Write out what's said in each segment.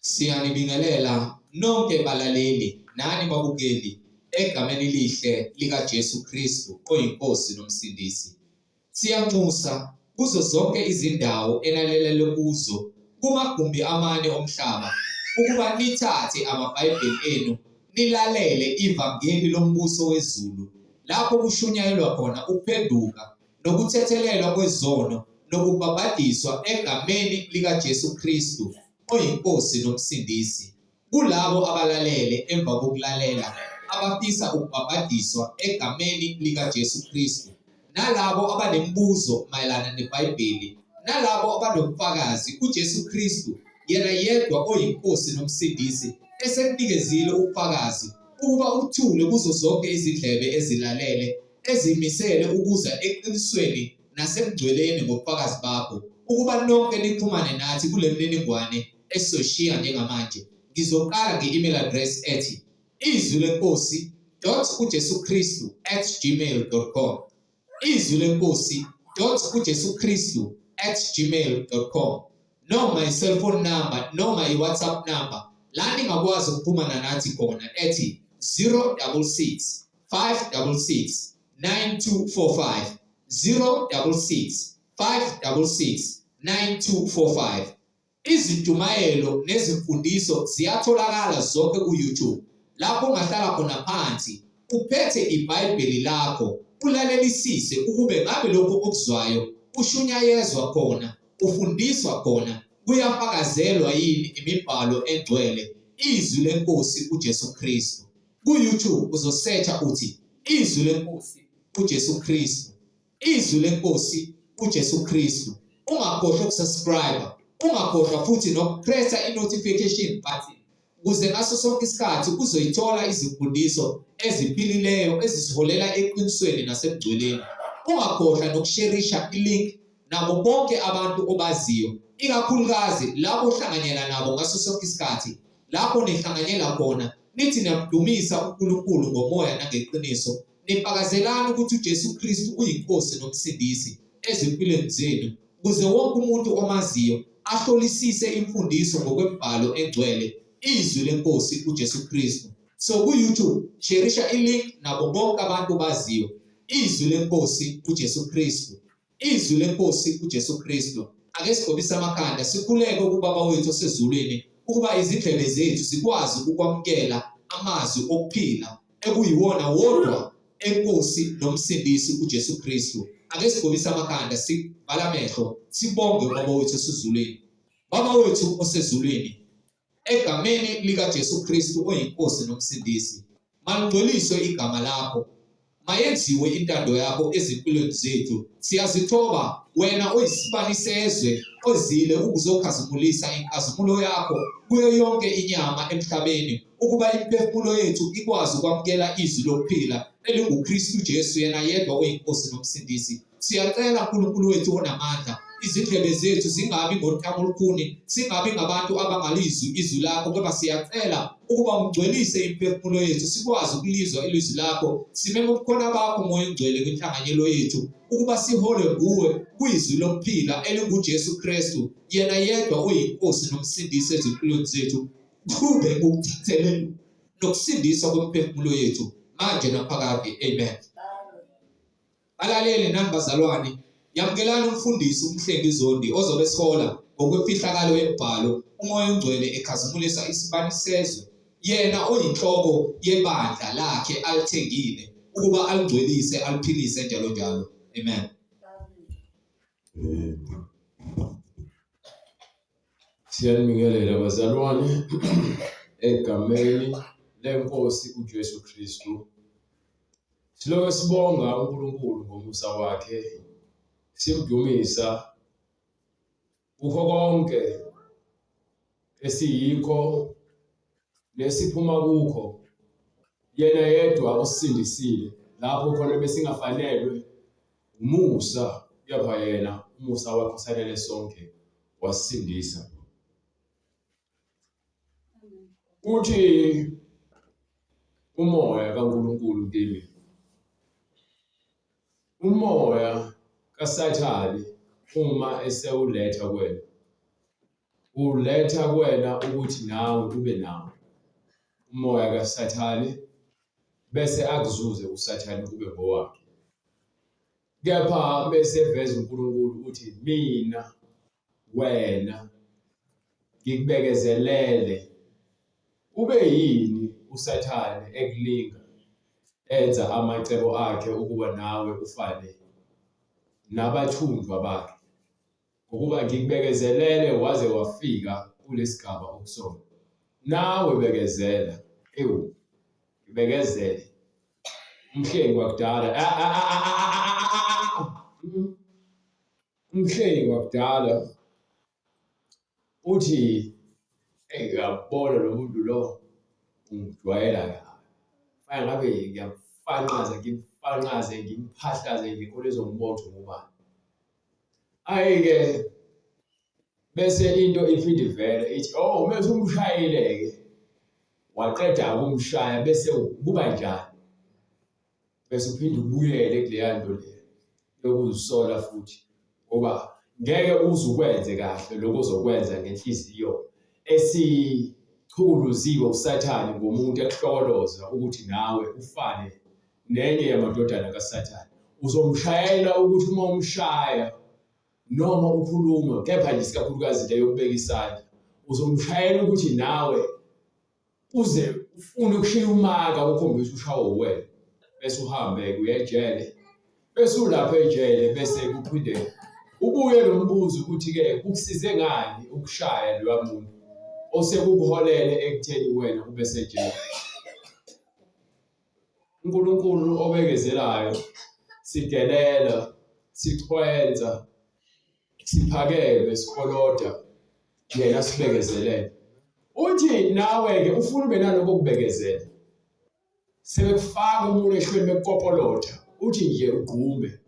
Siyanibingelela nonke balaleli nani babukeli egameni lihle lika Jesu Kristu oyinkosi nomsindisi. Siyanxusa kuzo zonke izindawo enalalele kuzo kumagumbi amane omhlaba ukuba nithathe amabhayibheli enu nilalele ivangeli lombuso wezulu lapho kushunyayelwa khona ukuphenduka nokuthethelelwa kwezono nokubhabhadiswa egameni lika Jesu Kristu oyinkosi nomsindisi. Kulabo abalalele emva kokulalela abafisa ukubhabhadiswa egameni lika Jesu Kristu, nalabo abanemibuzo mayelana neBhayibheli, nalabo abanobufakazi kuJesu Kristu yena yedwa oyinkosi nomsindisi esenikezile ubufakazi ukuba uthule kuzo zonke izindlebe ezilalele ezimisele ukuza eqinisweni nasemgcweleni ngobufakazi bakho, ukuba nonke nixhumane nathi kule mininingwane esoshiya njengamanje. Ngizoqala nge-email address ethi izwilenkosi.ujesukristu@gmail.com, izwilenkosi.ujesukristu@gmail.com, noma i-cellphone number noma i-WhatsApp number la ningakwazi ukuxhumana nathi khona ethi 066 566 9245, 066 566 9245. Izijumayelo nezimfundiso ziyatholakala zonke ku-YouTube lapho ungahlala khona phansi uphethe iBhayibheli lakho ulalelisise ukube ngabe lokho okuzwayo ushunyayezwa khona, ufundiswa khona, kuyafakazelwa yini imibhalo engcwele izwi lenkosi uJesu Kristu. Ku-YouTube uzosearcha uthi izwi lenkosi uJesu Kristu, izwi lenkosi uJesu Kristu. Ungakhohlwa ukusubscribe, ungakhohlwa futhi nokupressa i-notification button ukuze ngaso sonke isikhathi uzoyithola izimfundiso eziphilileyo ezisiholela eqinisweni nasemgcweleni. Ungakhohlwa nokusherisha i-link nabo bonke abantu obaziyo, ikakhulukazi labo ohlanganyela nabo ngaso sonke isikhathi, lapho nihlanganyela khona nithi niyamdumisa uNkulunkulu ngomoya nangeqiniso, nifakazelana ukuthi uJesu Kristu uyinkosi nomsindisi ezimpilweni zenu, ukuze wonke umuntu omaziyo ahlolisise imfundiso ngokwemibhalo engcwele izwi lenkosi uJesu Kristu. So ku-YouTube sherisha i-link nabo bonke abantu baziyo izwi lenkosi uJesu Kristu, izwi lenkosi uJesu Kristu. Ake sigobise amakhanda sikhuleke kuBaba wethu osezulwini ukuba izindlebe zethu zikwazi ukwamukela amazwi okuphila ekuyiwona wodwa enkosi nomsindisi uJesu Kristu. Ake sigobise amakhanda sivala amehlo sibonge uBaba wethu osezulwini. Baba wethu osezulwini, egameni lika Jesu Kristu oyinkosi nomsindisi, malingcweliswe igama lakho, mayenziwe intando yakho ezimpilweni zethu. Siyazithoba wena oyisibani sezwe ozile ukuzokhazimulisa inkazimulo yakho kuyo yonke inyama emhlabeni, ukuba imphefumulo yethu ikwazi ukwamukela izwi lokuphila elinguKristu Jesu yena yedwa oyinkosi nomsindisi. Siyacela uNkulunkulu wethu onamandla, izindlebe zethu zingabi ngothambo olukhuni, singabi ngabantu abangalizwi izwi lakho, kodwa siyacela ukuba ungcwelise imphefumulo yethu sikwazi ukulizwa ilizwi lakho, simeme ubukhona bakho moya engcwele kwinhlanganyelo yethu, ukuba siholwe nguwe kwizwi lokuphila elinguJesu Kristu yena yedwa oyinkosi nomsindisi ezimpilweni zethu. Kube ngokuthethelelwa nokusindiswa kwemphefumulo yethu manje naphakade. Amen. Balaleli nani bazalwane, yamukelani umfundisi uMhlengi Zondi ozobe sikhola ngokwemfihlakalo yemibhalo umoya ongcwele ekhazimulisa isibani sezwe, yena oyinhloko yebandla lakhe alithengile ukuba alingcwelise aliphilise njalo njalo. Amen. Siyanibingelela bazalwane egameni lenkosi uJesu Kristu. Siloke sibonga uNkulunkulu ngomusa wakhe, simdumisa ukho konke esiyikho nesiphuma kukho, yena yedwa osindisile lapho khona besingafanelwe umusa, kepha yena umusa wakhe usalele sonke wasindisa. Uthi umoya kaNkulunkulu kimi, umoya kaSathane uma esewuletha kwena uletha kuwena ukuthi nawe ube nawo umoya kaSathane bese akuzuze uSathane kube ngowakhe. Kepha bese eveza uNkulunkulu uthi mina wena ngikubekezelele ube yini uSathane ekulinga enza amacebo akhe ukuba nawe ufane nabathunjwa bakhe ukuba ngikubekezelele waze wafika kulesigaba okusona. Nawe bekezela bekezele umhlengi wakudala umhlengi wakudala uthi ngiyabona lo muntu lo ungijwayela kabi fana ngabe ngimfanqaze ngimphahlaze ngikho lezombotho ngubani ayike bese into iphinde ivele ithi oh mase umshayeleke waqeda ukumshaya bese kuba njani bese uphinde ubuyele kuleya nto le yokuzisola futhi ngoba ngeke uzukwenze kahle lokho uzokwenza ngenhliziyo esichuluziwe uSathane ngomuntu ekuhlokoloza ukuthi nawe ufane nenye yamadodana kaSathane. Uzomshayela ukuthi uma umshaya noma ukhuluma kepha nje sikakhulukazi le yokubeka isandla uzomshayela ukuthi nawe uze ufune ukushiya umaka ukhombisa ushawo wena bese uhambe kuye ejele bese ulapha ejele bese kuphinde ubuye lo mbuzo ukuthi ke kukusize ngani ukushaya lo muntu osekukuholele ekutheni wena ube sejele. uNkulunkulu obekezelayo sidelela sichwenza siphakeme sikholoda yena sibekezelele uthi nawe ke ufuna ube naloko kubekezela sebekufaka umuntu ehlweni bekukopolotha uthi nje ugqume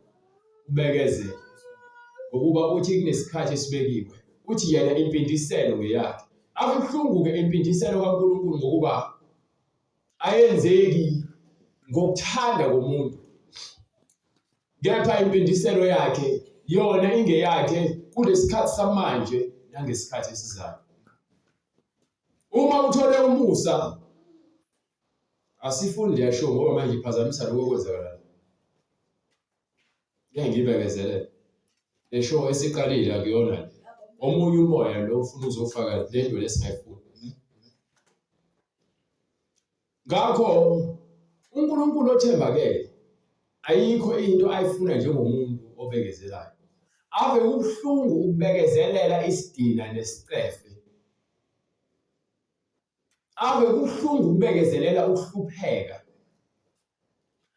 ubekezele ngokuba uthi kunesikhathi esibekiwe uthi yena impindiselo ngeyakhe akubuhlungu ke impindiselo kaNkulunkulu ngokuba ayenzeki ngokuthanda komuntu kepha impindiselo yakhe yona ingeyakhe kulesikhathi samanje nangesikhathi esizayo. Uma uthole umusa asifuni liyasho ngoba manje iphazamisa lokho okwenzakala. Ngibekezelele lesho esiqalile akuyona le omunye umoya lo ufuna uzofaka lento lesingayifuni. Ngakho uNkulunkulu othembakele ayikho into ayifuna njengomuntu obekezelayo. Ave ubuhlungu ukubekezelela isidina nesicefe. Ave ubuhlungu ukubekezelela ukuhlupheka.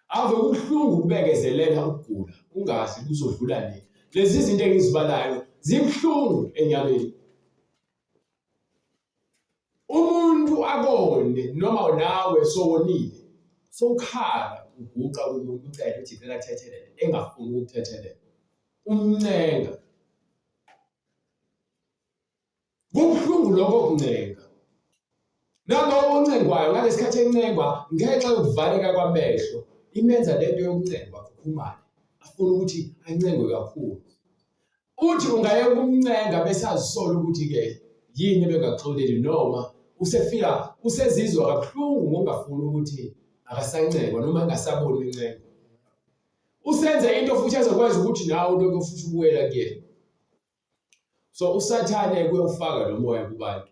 Ave ubuhlungu ukubekezelela ukugula ungazi kuzodlula nini. Lezi zinto engizibalayo zibuhlungu enyameni. Umuntu akone noma nawe sowonile sowukhala uguqa kumuntu ucela ukuthi ngicela thathelele engafuni ukuthethelela umncenga. Kubuhlungu lokho kuncenga. Nalowo oncengwayo ngalesikhathi encengwa ngenxa yokuvaleka kwamehlo imenza lento yokuncengwa kukhumane afuna ukuthi ancengwe kakhulu. Uthi ungayeka ukumncenga bese azisola ukuthi ke yini bengaxoleli noma usefika usezizwa kabuhlungu ngokungafuni ukuthi akasancengwa noma engasaboni incengo. Usenze into futhi ezokwazi ukuthi nawe lokho futhi ubuyela kuyena. So uSathane kuyofaka lo moya kubantu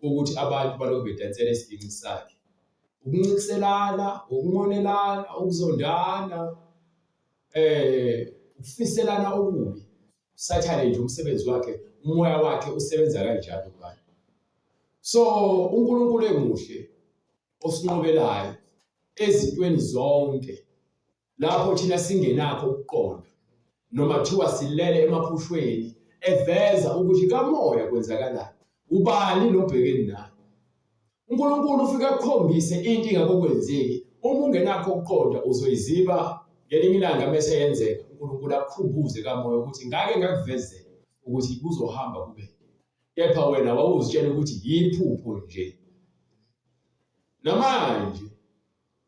ukuthi abantu balokhu bedansela isidingo sakhe. Ukuncikiselana, ukungonelana, ukuzondana, ukufiselana okubi. uSathane nje umsebenzi wakhe, umoya wakhe usebenza kanjalo kubantu. So uNkulunkulu emuhle osinqobelayo ezintweni zonke lapho thina singenakho ukuqonda noma kuthiwa silele emaphushweni eveza ukuthi kamoya kwenzakalayo ubani nobhekeni naye. uNkulunkulu ufika ukukhombise into ingakokwenzeki uma ungenakho ukuqonda uzoyiziba ngelinye ilanga bese yenzeka. uNkulunkulu akukhumbuze kamoya ukuthi ngake ngakuvezela ukuthi kuzohamba kube kepha wena wawuzitshela ukuthi yiphupho nje. Namanje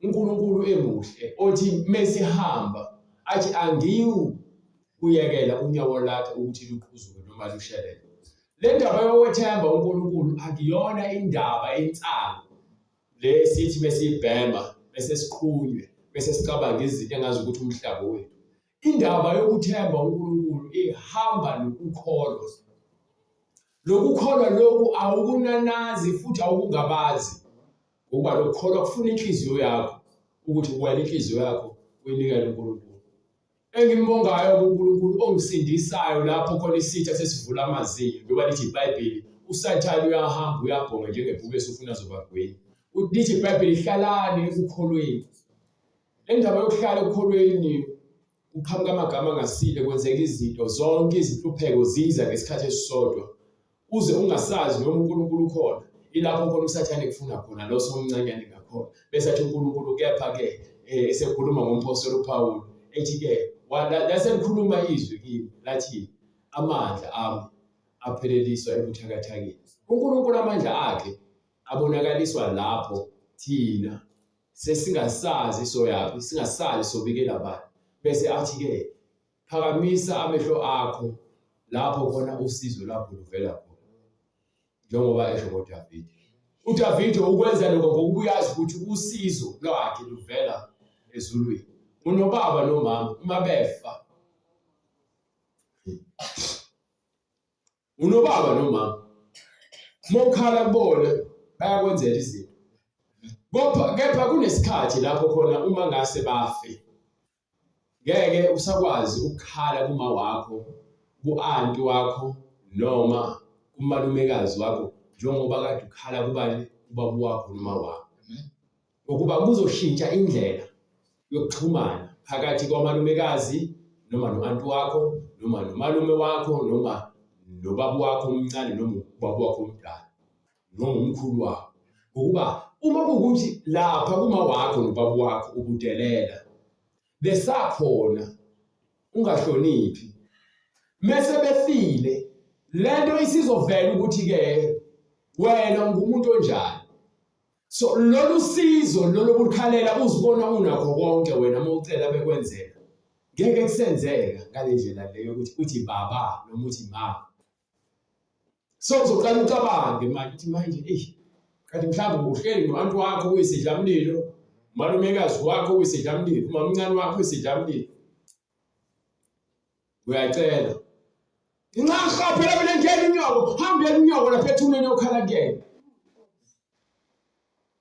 uNkulunkulu emuhle othi mesihamba athi angiwu kuyekela unyawo lakhe ukuthi luphuzuke noma lushelele. Le ndaba yokwethemba uNkulunkulu akuyona indaba yensango le sithi mesibhema bese siqhunywe bese sicabanga izinto engazi ukuthi umhlaba wethu. Indaba yokuthemba uNkulunkulu ihamba nokukholwa. Lokukholwa lokhu awukunanazi futhi awukungabazi. Ngoba lokukholwa kufuna inhliziyo yakho ukuthi wena inhliziyo yakho uyinikele uNkulunkulu. Engimbongayo uNkulunkulu ongisindisayo lapho khona isitha sesivula amazinyo ngoba lithi iBhayibheli uSathane uyahamba uyabhonga njengebhuku esufuna zobagwini. Lithi iBhayibheli hlalani ekukholweni. Le ndaba yokuhlala ekukholweni uqhamuka amagama angasile kwenzeka izinto zonke izinhlupheko ziza ngesikhathi esisodwa. Uze ungasazi noma uNkulunkulu ukhona. Ilapho khona uSathane kufuna khona lo somncanyane ngakhona. Bese athi uNkulunkulu kepha-ke esekhuluma ngompostoli uPawulu ethi-ke laselikhuluma izwi kimi lathi amandla ami apheleliswa ebuthakathakeni. uNkulunkulu amandla akhe abonakaliswa lapho thina sesingasazi soyaphi singasazi sobikela abantu. Bese athi-ke phakamisa amehlo akho lapho khona usizo lakho luvela khona. Njengoba esho ngoDavide. uDavide ukwenza lokho ngokuba uyazi ukuthi usizo lwakhe luvela ezulwini. Unobaba nomama uma befa. Unobaba nomama mokhala kubona bayakwenzela izinto. Kepha kunesikhathi lapho khona uma ngase bafe ngeke usakwazi ukukhala kuma wakho, ku-anti wakho noma kumalumekazi wakho njengoba kade ukhala kubani ubaba wakho noma wakho. Ngokuba kuzoshintsha indlela yokuxhumana phakathi kwamalumekazi noma no-anti wakho noma nomalume wakho noma nobaba wakho omncane noma ubaba wakho omdala noma umkhulu wakho. Ngokuba uma kuwukuthi lapha kuma wakho nobaba wakho ubudelela besakhona ungahloniphi mase befile lento isizovela ukuthi-ke wena ngumuntu onjani. So lolu sizo lolu bulukhalela uzibona unakho konke wena mawucela bekwenzela ngeke kusenzeka ngale ndlela leyo ukuthi uthi baba noma uthi mama. So uzoqala ucabange manje kanti mhlawumbe uhleli no-anti wakho uyisidlamlilo, umalumekazi wakho uyisidlamlilo, umama omncane wakho uyisidlamlilo. Uyacela incaha phela mina ngiyela inyoko, hambela inyoko lapha ethuneni yokhala kuyena.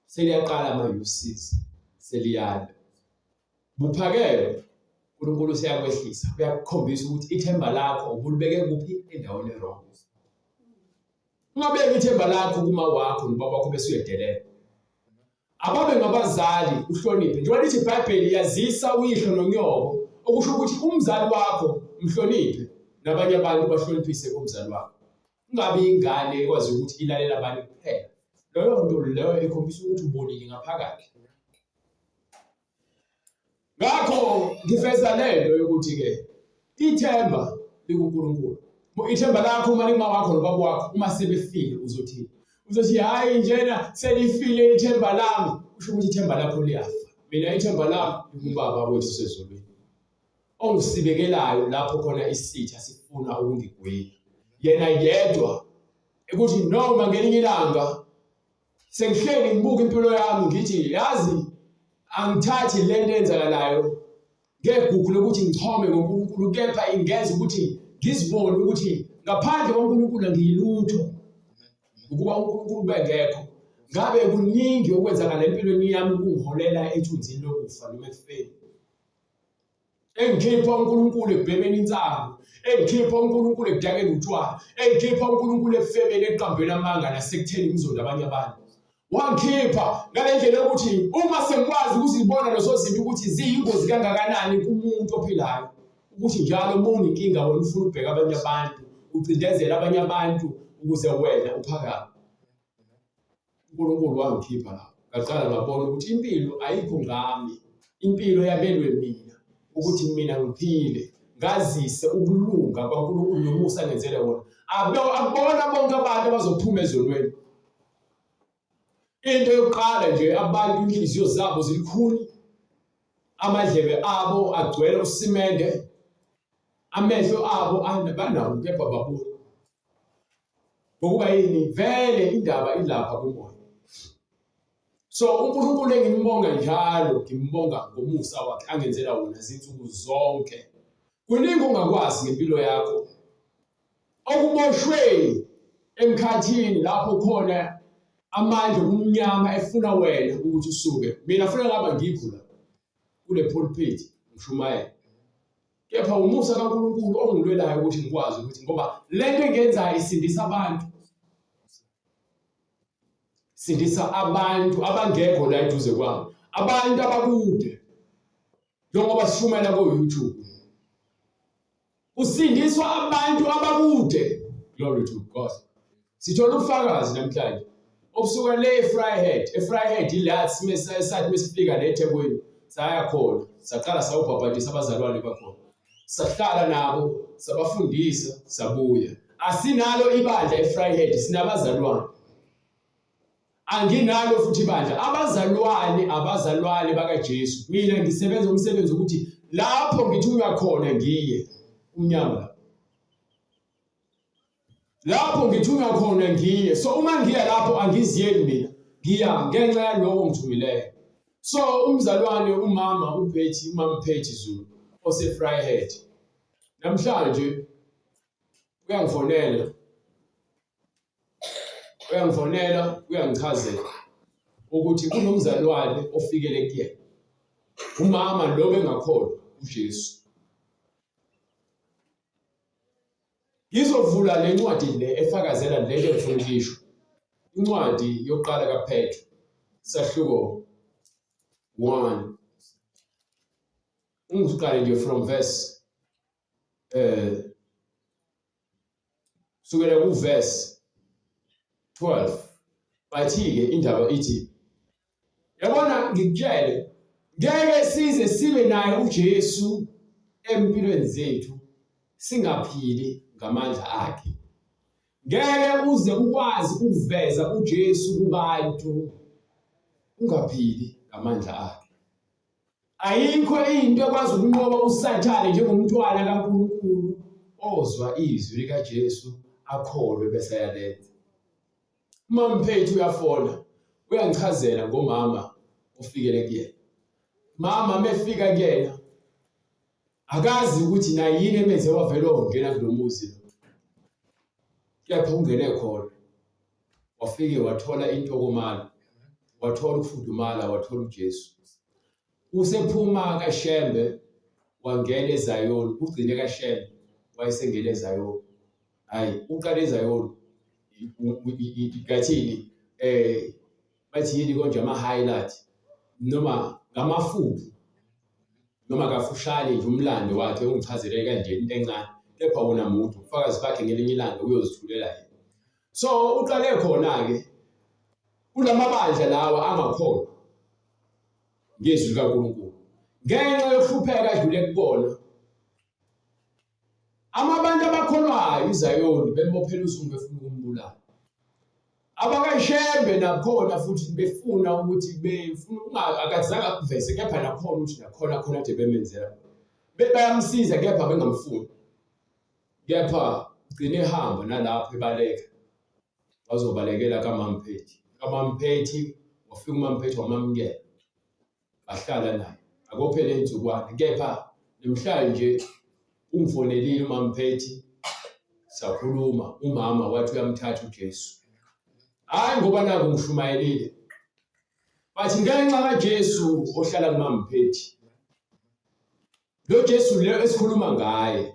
Seliyaqala manje usizi, seliyala. Buphakele uNkulunkulu seyakwehlisa, uyakukhombisa ukuthi ithemba lakho ubulibeke kuphi endaweni wrong. Ungabeki ithemba lakho kuma wakho nobaba wakho bese uyedelela. Ababe ngabazali uhloniphe. Njengoba lithi iBhayibheli yazisa uyihlo nonyoko, okusho ukuthi umzali wakho umhloniphe nabanye abantu bahloniphise umzali wakho. Ungabi ingane ekwazi ukuthi ilalela abantu kuphela. Leyo nto leyo ekhombisa ukuthi ubonile ngaphakathi. Ngakho ngifeza lento yokuthi-ke ithemba likuNkulunkulu. Ithemba lakho uma linguma wakho nobaba wakho uma sebefile uzothini? Uzothi hayi njena selifile ithemba lami. Usho ukuthi ithemba lakho liyafa. Mina ithemba lami libaba wethu sezulwini. Ongisibekelayo lapho khona isitha sifuna ukungigwina. Yena yedwa ukuthi noma ngelinye ilanga sengihleli ngibuka impilo yami ngithi yazi angithathi lento eyenzakalayo ngegugu lokuthi ngichome ngoNkulunkulu, kepha ingenza ukuthi ngizibone ukuthi ngaphandle kwaNkulunkulu ngiyilutho. Ukuba uNkulunkulu bengekho ngabe kuningi okwenzakala empilweni yami kungiholela ethunzini lokufa noma ekufeni. Engikhipha uNkulunkulu ekubhemeni insango, engikhipha uNkulunkulu ekudakeni utshwala, engikhipha uNkulunkulu ekufebeni eqambeni amanga nasekutheni ngizonda abanye abantu. Wangikhipha ngale ndlela yokuthi uma sengikwazi ukuzibona lezo zinto ukuthi ziyingozi kangakanani kumuntu ophilayo, ukuthi njalo uma unenkinga wena ufuna ukubheka abanye abantu, ucindezela abanye abantu ukuze wena uphakame. uNkulunkulu wangikhipha lapho. Ngaqala ngabona ukuthi impilo ayikho ngami, impilo yabelwe mina ukuthi mina ngiphile ngazise ukulunga kwaNkulunkulu nomusa angenzele wona. Akubona bonke abantu abazophuma ezonweni. Into yokuqala nje abantu inhliziyo zabo zilikhuni, amadlebe abo agcwele usimende, amehlo abo banawo kepha babona. ngokuba yini vele indaba ilapha kumoya. So uNkulunkulu engimbonga njalo, ngimbonga ngomusa wakhe angenzela wona zinsuku zonke. Kuningi ongakwazi ngempilo yakho okuboshwe emkhathini lapho khona amandla omnyama efuna wena ukuthi usuke. Mina funa ngaba ngikho la kule pulpit ngishumayela. Kepha umusa kaNkulunkulu ongilwelayo ukuthi ngikwazi ukuthi ngoba lento engenzayo isindisa abantu. Sindisa abantu abangekho la eduze kwami, abantu abakude. Njengoba sishumela ku YouTube. Usindiswa abantu abakude. Glory to God. Sithola ubufakazi namhlanje. Obusuka le eFryhead ila sathi mesifika la eThekwini saya khona saqala sawubhabhadisa abazalwane bakhona. Sahlala nabo, sabafundisa, sabuya. Asinalo ibandla eFryhead, sinabazalwane. Anginalo futhi ibandla abazalwane bakaJesu. Mina ngisebenza umsebenzi ukuthi lapho ngithunywa khona ngiye umnyango lapho ngithunywa khona ngiye. So uma ngiya lapho angiziyeli mina, ngiya ngenxa yaloko ngithumileyo. So umzalwane umama Mphethi Zulu oseFryhead namhlanje uyangichazela ukuthi kunomzalwane ofikele kuyena. Umama lo bengakholwa uJesu. Ngizovula le ncwadi le efakazela lento engifuna ukuyisho. Incwadi yokuqala kaPetru sahluko 1. Ungiqale nje from verse sukela ku verse 12. Bathi-ke indaba ithi, yabona ngikutshele, ngeke size sibe naye uJesu empilweni zethu singaphili ngamandla akhe. Ngeke uze ukwazi ukuveza uJesu kubantu ungaphili ngamandla akhe. Ayikho into ekwazi ukunqoba uSathane njengomntwana kaNkulunkulu ozwa izwi likaJesu akholwe bese yalenza. Uma Mphethi uyafona uyangichazela ngomama ofikele kuyena. Mama mefika kuyena akazi ukuthi na yini emenze wavela ongena kulomuzi lo. Kepha ungene khona wafike wathola intokomalo, wathola ukufudumala, wathola uJesu. Usephuma kaShembe wangena eZayoni, ugcine kaShembe wayesengena eZayoni. Hayi uqala eZayoni ngathini bathi yini konje ama-highlight noma ngamafuphi noma kafushane nje umlando wakhe ungichazele kanje into encane. Kepha wona muntu ufakazi bakhe ngelinye ilanga uyozithulela yena. So uqale khona-ke kulamabandla lawa angakholwa ngezwi likaNkulunkulu ngenxa yokuhlupheka adlule kubona. Amabantu abakholwayo iZayoni bemophela uzungu befuna ukumbulala. AbakaShembe nakhona futhi befuna ukuthi akazange akuveze, kepha nakhona ukuthi nakhona khona nje bemenzela. Bayamsiza kepha bengamfuni. Kepha ugcine ehamba nalapho ebaleka. Bazobalekela kaMamphethi. kaMamphethi wafika uMamphethi wamamukela. Bahlala naye. Akophele insukwana. Kepha namhlanje ungifonelile uMamphethi sakhuluma. Umama wathi uyamthatha uJesu. Hayi ngoba naku ngishumayelile. Bathi ngenxa kaJesu ohlala kuMamphethi. Lo Jesu lo esikhuluma ngaye.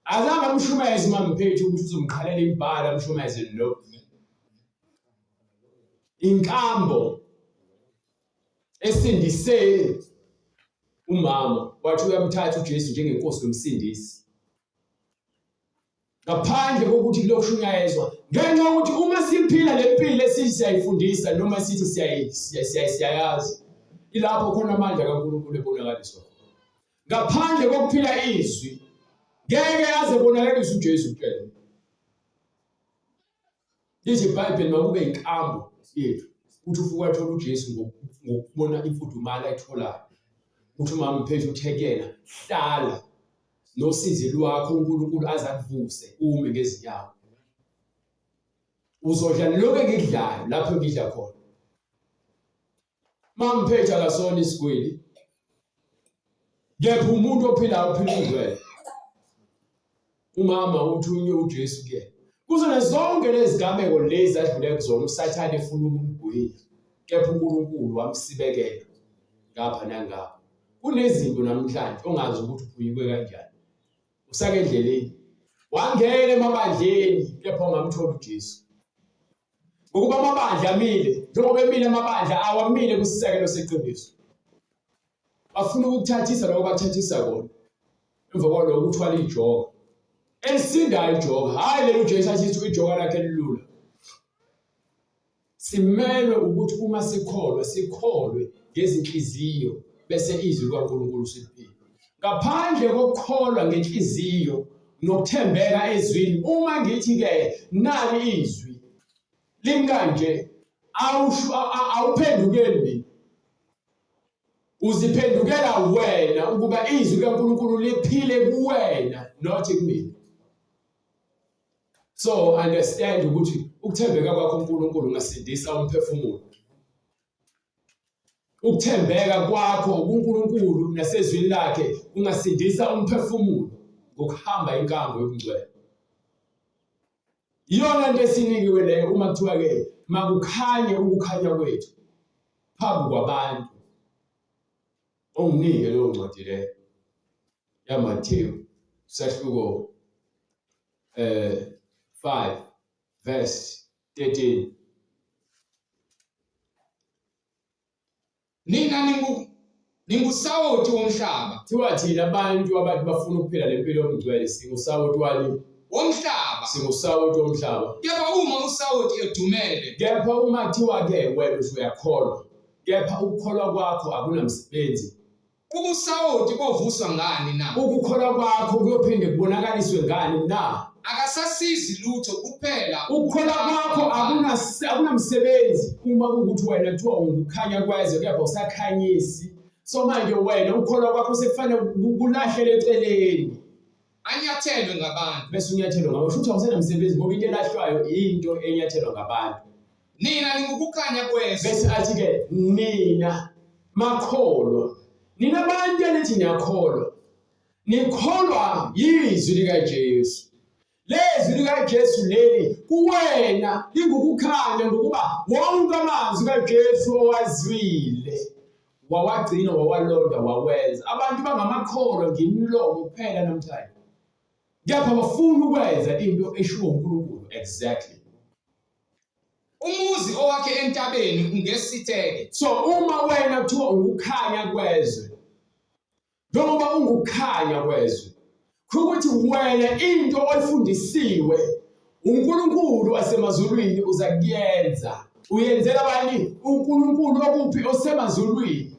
Azange amshumayeze uMamphethi ukuthi uzomqhalela imbala amshumayeze lo. Inkambo esindise umama wathi uyamthatha uJesu njengenkosi nomsindisi. Ngaphandle kokuthi lokhu shunyayezwa ngenxa yokuthi uma siphila lempilo esithi siyayifundisa noma sithi siyayazi ilapho khona amandla kaNkulunkulu ebonakaliswa. Ngaphandle kokuphila izwi ngeke aze bonakaliswe uJesu kuphela. Lithi iBhayibheli makube inkambo yethu ukuthi ufuka athola uJesu ngokubona imfudumalo ayitholayo. Uthi uMamphethi uthekela hlala nosizi lwakho uNkulunkulu azakuvuse ume ngezinyawo. uzodla lokho engidlayo lapho ngidla khona. Mamphethe akasona isigwili. Kepha umuntu ophilayo uphila ungcwele. Umama uthunywe uJesu kuyena. Kuzona zonke lezi gameko lezi adlule kuzona uSathane efuna ukumgwila. Kepha uNkulunkulu wamsibekela ngapha nangapha. Kunezinto namhlanje ongazi ukuthi uphuyikwe kanjani. Usake endleleni. Wangena emabandleni kepha ungamthola uJesu. Ngokuba amabandla amile, njengoba emile amabandla awamile kusisekelo seqiniso. Bafuna ukuthathisa lokho bathathisa kona. Emva kwalokho uthwala ijoka. Elisindayo ijoka, hayi lelo Jesu athi ijoka lakhe elilula. Simelwe ukuthi uma sikholwe ngezinhliziyo bese izwi likaNkulunkulu siliphile. Ngaphandle kokukholwa ngenhliziyo nokuthembeka ezwini, uma ngithi ke nali izwi linganje awuphendukeli mina. Uziphendukela wena ukuba izwi likaNkulunkulu liphile kuwena not kumina. So understand ukuthi ukuthembeka kwakho uNkulunkulu ungasindisa umphefumulo. Ukuthembeka kwakho kuNkulunkulu nasezwini lakhe kungasindisa umphefumulo ngokuhamba inkambo yobungcwele. Iyona into esinikiwe leyo uma kuthiwa ke makukhanye ukukhanya kwethu phambi kwabantu. Onginike leyo ncwadi leyo yaMathewu sahluko 5 verse 13. Nina ningusawoti womhlaba. Kuthiwa thina abantu abathi bafuna ukuphila lempilo yomngcwele singusawoti wani? Womhlaba. Singusawoti womhlaba. Kepha uma usawoti edumele. Kepha uma kuthiwa ke wena usuyakholwa. Kepha ukukholwa kwakho akunamsebenzi. Ubusawoti bovuswa ngani na? Ukukholwa kwakho kuyophinde kubonakaliswe ngani na? Akasasizi lutho kuphela. Ukukholwa kwakho akunamsebenzi uma kukuthi wena kuthiwa ungukhanya kwezwe kepha usakhanyisi. So manje wena ukukholwa kwakho sekufanele kulahlele eceleni. Anyathelwe ngabantu. Bese unyathelwa ngabantu. Futhi awusenamsebenzi ngoba into elahlwayo into enyathelwa ngabantu. Nina ningukukhanya kwezwe. Bese athi ke nina makholwa. Nina abantu enithi niyakholwa. Nikholwa yizwi likaJesu. Lezwi likaJesu leli kuwena lingukukhanya ngokuba wonke amazwi kaJesu owazwile wawagcina wawalonda wawenza. Abantu bangamakholwa ngemilomo kuphela namhlanje. Kepha bafuna ukwenza into eshiwo uNkulunkulu exactly. Umuzi owakhe entabeni ungesitheke. So uma wena kuthiwa ukukhanya kwezwe, njengoba ungukukhanya kwezwe, kukuthi wena into oyifundisiwe uNkulunkulu wasemazulwini uza kuyenza. Uyenzela abani uNkulunkulu okuphi osemazulwini.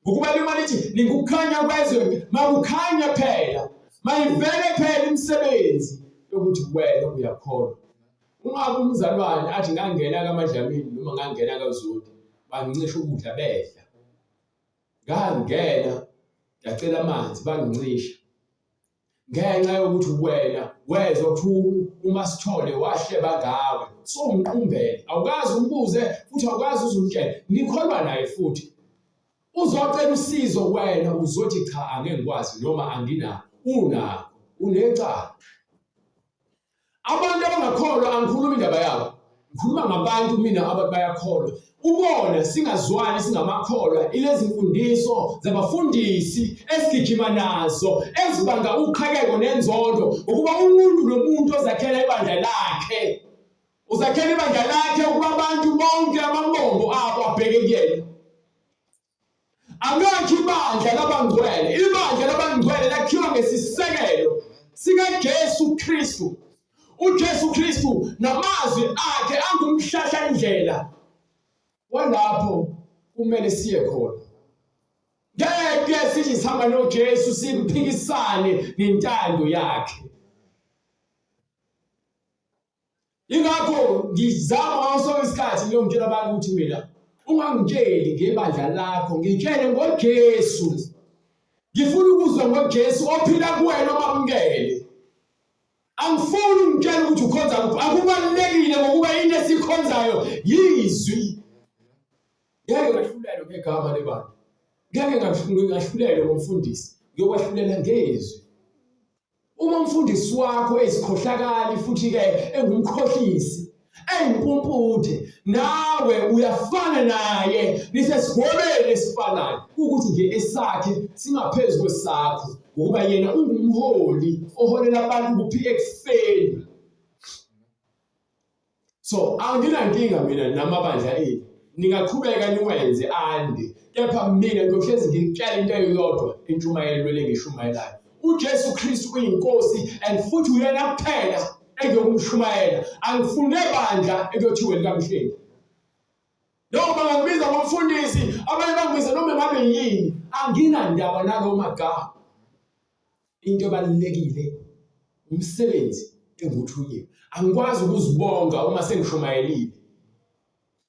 Ngokuba lima lithi ningukukhanya kwezwe, makukhanya phela, mayivele phela imisebenzi yokuthi wena uyakholwa. Ungabe umzalwane athi ngangena kaMadlamini noma ngangena kaZulu bangicisha ukudla bedla. Ngangena ngacela amanzi bangicisha. Ngenxa yokuthi wena wezwa ukuthi uMasithole wahleba ngawe. So umqumbele awukazi umbuze futhi awukazi uzumtshela. Nikholwa naye futhi. Uzocela usizo wena uzothi cha angeke ngikwazi noma anginako. Unako unecala. Abantu abangakholwa angikhuluma indaba yabo. Ngikhuluma ngabantu mina abayakholwa. Ubona singazwani singamakholwa ilezi mfundiso zabafundisi esigijima nazo ezibanga uqhakeko nenzondo ukuba umuntu nomuntu ozakhela ibandla lakhe. Uzakhela ibandla lakhe ukuba abantu bonke amambongo abo abheke kuyena. Angakhi ibandla labangcwele. Ibandla labangcwele lakhiwa ngesisekelo sikaJesu Kristu. uJesu Kristu namazwi akhe angumhlahlandlela walapho kumele siye khona. Ngeke sithi sihamba noJesu siphikisane nentando yakhe. Ingakho ngizama ngaso isikhathi ngiyongitshela abantu ukuthi mina ungangitsheli ngebandla lakho, ngitshele ngoJesu. Ngifuna ukuzwa ngoJesu ophila kuwena omamukele. Angifuni ungitshela ukuthi ukhonza kuphi. Akubalulekile ngokuba into esikhonzayo yizwi. Ngeke ngahlulelwe ngegama lebandla. Ngeke ngahlulelwe ngomfundisi. Ngiyokwahlulela ngezwi. Uma umfundisi wakho esikhohlakali futhi ke engumkhohlisi, engimpumputhe, nawe uyafana naye, nisesigobeni esifanayo, ukuthi nje esakhe singaphezulu kwesakho, ngokuba yena ungumholi oholela abantu kuphi ekufeni. So anginankinga mina namabandla enu, ningaqhubeka niwenze ande, kepha mina ngiyohlezi ngikutshela into eyodwa intshumayelo lengishumayelayo. uJesu Kristu uyinkosi and futhi uyena kuphela engiyokumshumayela. Angifune bandla ekuyothiwe likaMhlengi. Noma bangibiza ngomfundisi, abanye bangibiza noma ngabe yini, anginandaba nalawo magama. Into ebalulekile umsebenzi engiwuthunyiwe. Angikwazi ukuzibonga uma sengishumayelile.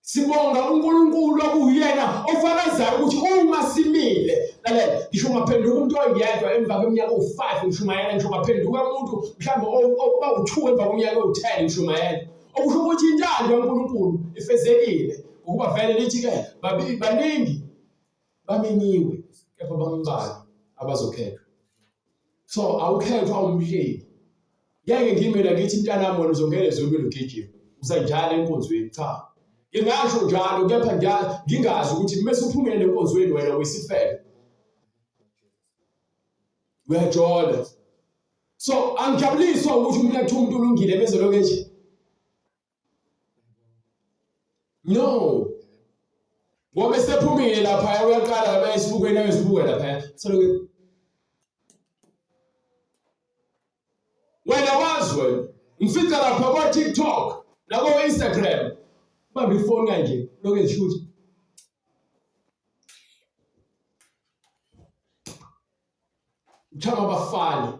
Sibonga uNkulunkulu okuyena ofakazayo ukuthi uma simile, lalela, ngisho ngaphenduka umuntu oyedwa emva kweminyaka u5 ngishumayela, ngisho ngaphenduka umuntu mhlawumbe oba2 emva kweminyaka u10 ngishumayela. Okusho ukuthi intando kaNkulunkulu ifezekile, ukuba vele lithi ke baningi bamenyiwe kepha bambalwa abazokhethwa. So awukhethwa umhleli. Ngeke ngimela ngithi mntanami wena uzongena ezulwini ugijima usanjalo enkonzweni, cha. Ngingasho njalo kepha ngingazi ukuthi mase uphumele enkonzweni wena wisifele. Uyajola. So angijabuliswa ukuthi umuntu athi umuntu ulungile bese lokethi. No. Ngoba sephumile lapha uyaqala la esibukweni ayesibuke lapha. Soloke. Wena wazi wena, ngifika lapha kwa TikTok, la kwa Instagram. Bambi ifoni kanje, loke zishuthi. Uthanga abafana.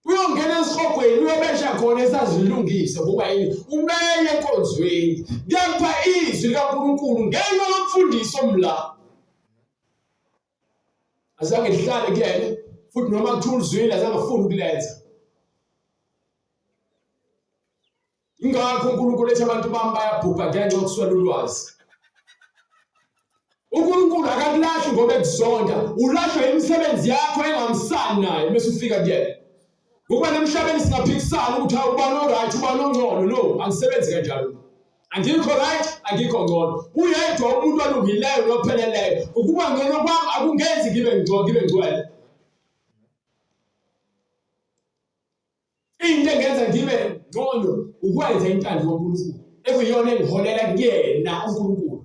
Uyongena esihogweni uyobesha khona esazilungise ngoba yini umeye enkonzweni. Ngiyapha izwi likaNkulunkulu ngenxa yomfundisi omla. Azange lihlale kuyena futhi noma kuthiwa uzwile azange afune ukulenza. Ingakho uNkulunkulu ethi abantu bami bayabhubha ngenxa yokuswela ulwazi. uNkulunkulu akakulahli ngoba ekuzonda, ulahlwa imisebenzi yakho engamsani naye bese ufika kuyena. Ngoba nemhlabeni singaphikisana ukuthi awubani oright ubani ongcono, no, angisebenzi kanjalo. Angikho right, angikho ngcono. Uyedwa umuntu olungileyo nopheleleyo. Ukuba ngcono kwami akungenzi ngibe ngcwele. Into engenza ngibe ngcono ukwenza intando kaNkulunkulu ekuyona engiholela kuyena uNkulunkulu.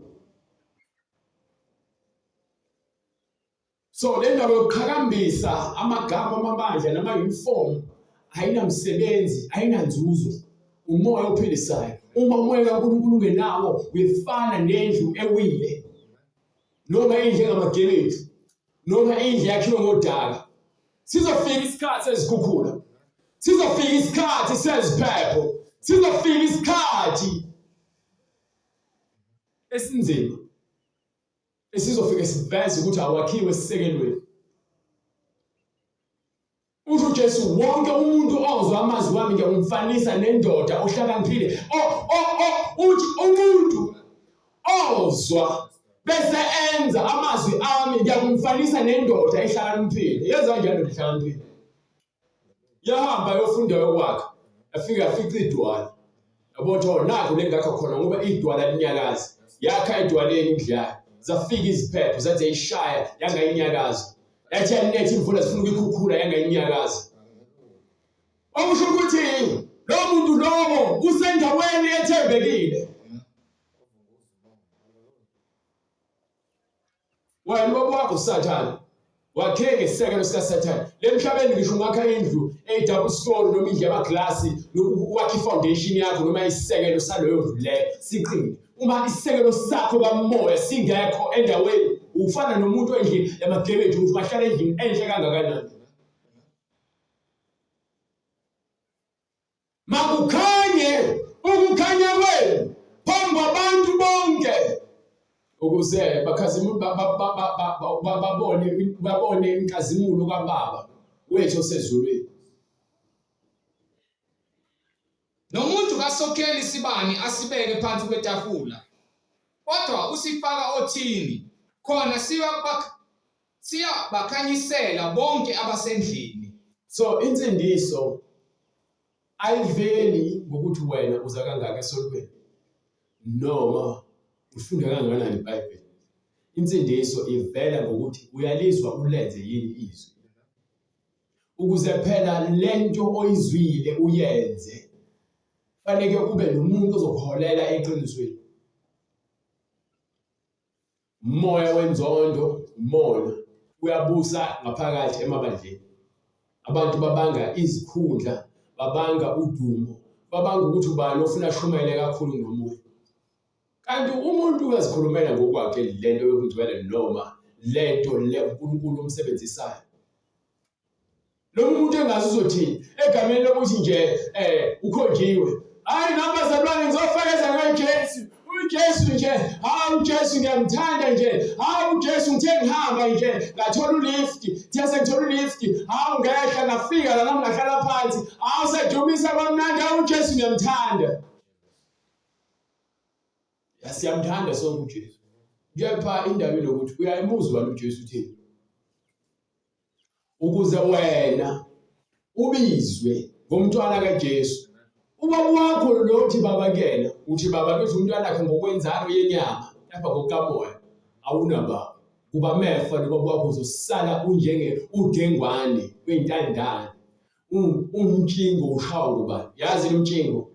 So le ndaba yokuqhakambisa amagama amabandla nama-uniform ayinamsebenzi, ayinanzuzo, umoya ophilisayo. Uma umoya kaNkulunkulu ungenawo uyefana nendlu ewile, noma indlu engamagebedu, noma indlu yakhiwe ngodaka. Sizofika isikhathi sezikhukhula, sizofika isikhathi seziphepho, sizofika isikhathi esinzima esizofika siveze ukuthi awakhiwe esisekelweni. Usho uJesu, wonke umuntu ozwa amazwi wami ngiyamfanisa nendoda ohlakaniphile. Uthi umuntu ozwa bese enza amazwi ami ngiyamfanisa nendoda ehlakaniphile. Yenza njalo ehlakaniphile. Yahamba yofunda yokwakha, afika afica idwala. Yabona nakho lengakho khona ngoba idwala linyakaza. Yakha edwaleni indlayo. Zafika iziphepho zathi yayishaya yangayinyakaza. Yathi yanethi imvula zifuna ukukhukhula yangayinyakaza. Okusho ukuthi lo muntu lowo usendaweni ethembekile. Wena wakho Sathane wakhe ngesekelo sika Sathane. Lemhlabeni ngisho ungakha indlu double story noma indlu yamaglasi nokwakha ifoundation yakho noma isekelo saloyo ndlu le siqine. Uma isekelo sakho kamoya singekho endaweni ufana nomuntu endlini yamagebedu ukuthi bahlala endlini enhle kangakanani. Makukhanye ukukhanya kwenu phambi kwabantu bonke ukuze bakhazimulo babone inkazimulo kaBaba wethu osezulwini. asokhele isibani asibeke phansi kwetafula. Kodwa usifaka othini khona siyabakhanyisela bonke abasendlini. So insindiso ayiveli ngokuthi wena uza kangaka esontweni noma ufunda kangakanani iBhayibheli. Insindiso ivela ngokuthi uyalizwa ulenze yini izwi. Ukuze phela lento oyizwile uyenze, fanele ube nomuntu ozokholela eqinisweni. Umoya wenzondo, umona uyabusa ngaphakathi emabandleni. Abantu babanga izikhundla, babanga udumo, babanga ukuthi ubani ofuna ashumele kakhulu nomoya. Kanti umuntu uyazikhulumela ngokwakhe lento yokungcwele noma lento le uNkulunkulu umsebenzisayo. Lo muntu engazi uzothini egameni lokuthi nje ukhonjiwe. Hayi nami bazalwane ngizofakeza ngoJesu. uJesu nje, hayi uJesu ngiyamthanda nje. Hayi uJesu ngithe ngihamba nje ngathola ulift, thiya sengithola ulift. Hayi ngehla ngafika la nami ngahlala phansi. Hayi usedumisa kwamnandi, hayi uJesu ngiyamthanda. Siyamthanda sonke uJesu. Kepha indaba ilokuthi uyayimuzwa uJesu uthini. Ukuze wena ubizwe ngomntwana kaJesu. Ubaba wakho lo uthi baba kena, uthi baba kethu umntwana wakhe ngokwenzalo yenyama, lapha ngokamoya. Awunaba. Kuba mefa nobaba wakho uzosala unjenge udengwane wentandane. Umtshingo ushawa ngubani? Yazi umtshingo?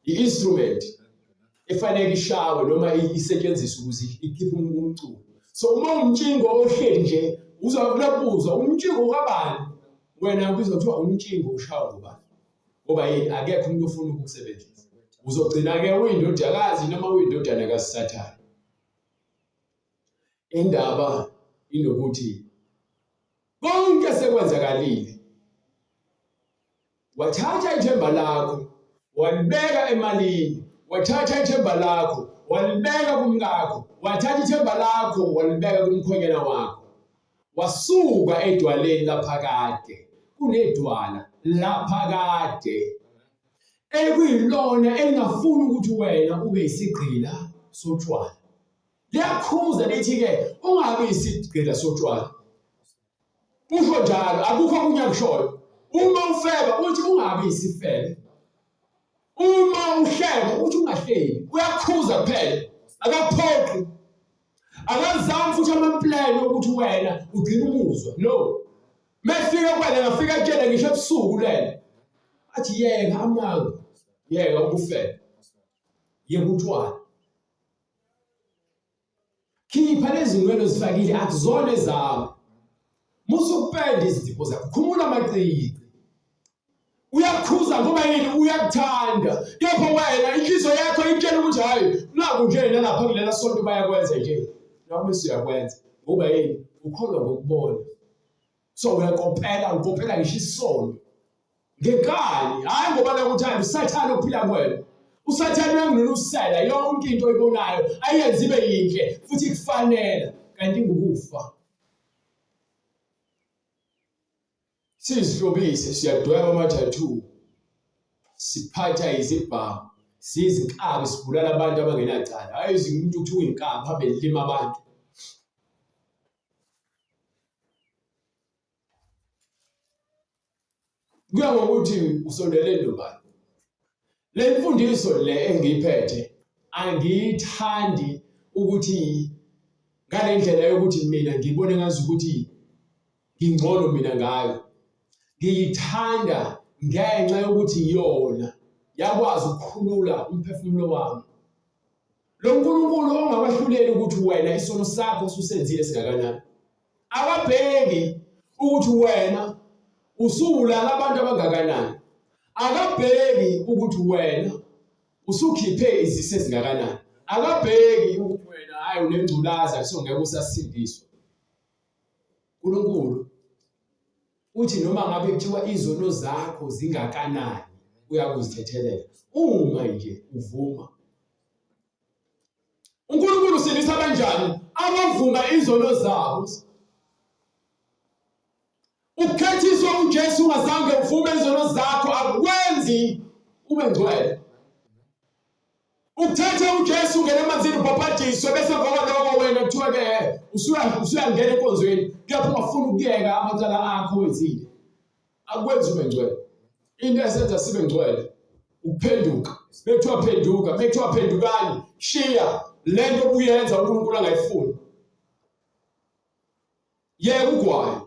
I-instrument efanele ishawe noma isetshenziswe ukuze ikhiphe umculo. So uma umtshingo ohleli nje uzakubuzwa umtshingo kabani? Wena ubizwa kuthiwa umtshingo ushawa ngubani? Ngoba yini akekho umuntu ofuna ukukusebenzisa. Uzogcina ke uyindodakazi noma uyindodana kaSathane. Indaba inokuthi konke sekwenzakalile. Wathatha ithemba lakho, walibeka emalini. Wathatha ithemba lakho, walibeka kumkakho. Wathatha ithemba lakho, walibeka kumkhwenyana wakho. Wasuka edwaleni laphakade. Kunedwala laphakade ekuyilona elingafuni ukuthi wena ube isigqila sotshwala. Liyakhuza lithi-ke ungabi isigqila sotshwala. Usho njalo, akukho okunye akushoyo. Uma ufeba uthi ungabi isifebe. Uma uhleba uthi ungahleli. Uyakhuza kuphela, akaphoqi. Akazami futhi amaplani ukuthi wena ugcina umuzwa. No. Mefika kwena ngafika kutshela ngisho ebusuku lena. Athi yeka amanga, yeka ukufela. Yeka utshwala. Khipha lezi zinwele ozifakile akuzona ezami. Musukupenda izipho zakho, khumula amaqhiqi. Uyakhuza ngoba yini uyakuthanda. Kepha wena inhliziyo yakho itshela ukuthi hayi naku nje nalapha kulela sonto bayakwenza nje. Nami siyakwenza. Ngoba yini ukholwa ngokubona. So uyakopela ngisho isono. Ngekani, hayi ngoba nakuthanda uSathane ophila kwena. USathane uyanginulusela yonke into oyibonayo ayenze ibe yinhle futhi kufanele kanti ngukufa. Sizihlobise siyadweba ama-tattoo. Siphatha izibhamu, siyizinkabi sibulala abantu abangenacala. Hayi umuntu ukuthi uyinkabi habe lima abantu. Kuya ngokuthi usondelene nobani. Le mfundiso le engiyiphethe angiyithandi ukuthi ngale ndlela yokuthi mina ngibone ngazi ukuthi ngingcono mina ngayo. Ngiyithanda ngenxa yokuthi yona yakwazi ukukhulula umphefumulo wami. Lo nkulunkulu ongabahluleli ukuthi wena isono sakho ususenzile singakanani. Akabheki ukuthi wena usubulala abantu abangakanani. Akabheki ukuthi wena usukhiphe izise ezingakanani. Akabheki ukuthi wena hayi unengculaza kusongeke usasindiswa. uNkulunkulu uthi noma ngabe kuthiwa izono zakho zingakanani uyakuzithethelela uma nje uvuma. uNkulunkulu usindisa kanjani abavuma izono zabo? Ukhethiswa uJesu ungazange uvume izono zakho akwenzi ube ngcwele. Uthatha uJesu ungena emanzini ubhabhadiswe bese ngokwaloko wena kuthiwa ke usuyangena enkonzweni kepha ungafuna ukuyeka amacala akho wenzile. Akwenzi ube ngcwele. Into esenza sibe ngcwele ukuphenduka. Bekuthiwa phenduka, bekuthiwa phendukani, shiya lento obuyenza uNkulunkulu angayifuni. Yeka ugwayi.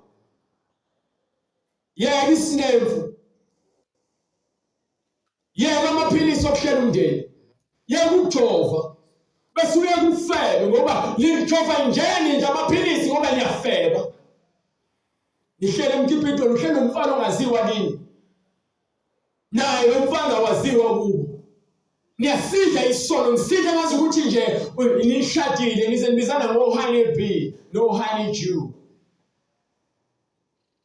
Yeka isinemfu. Yeka amaphilisi okuhlela umndeni. Yeka ukujova. Bese uyeka ukufeba ngoba lijova njeni nje amaphilisi ngoba liyafeba. Nihlele emkipitweni, uhlele umfana ongaziwa kini. Naye umfana waziwa kubo. Niyasidla isono, nisidla ngazi ukuthi nje nishadile nizembizana ngoHoney B, noHoney Jew.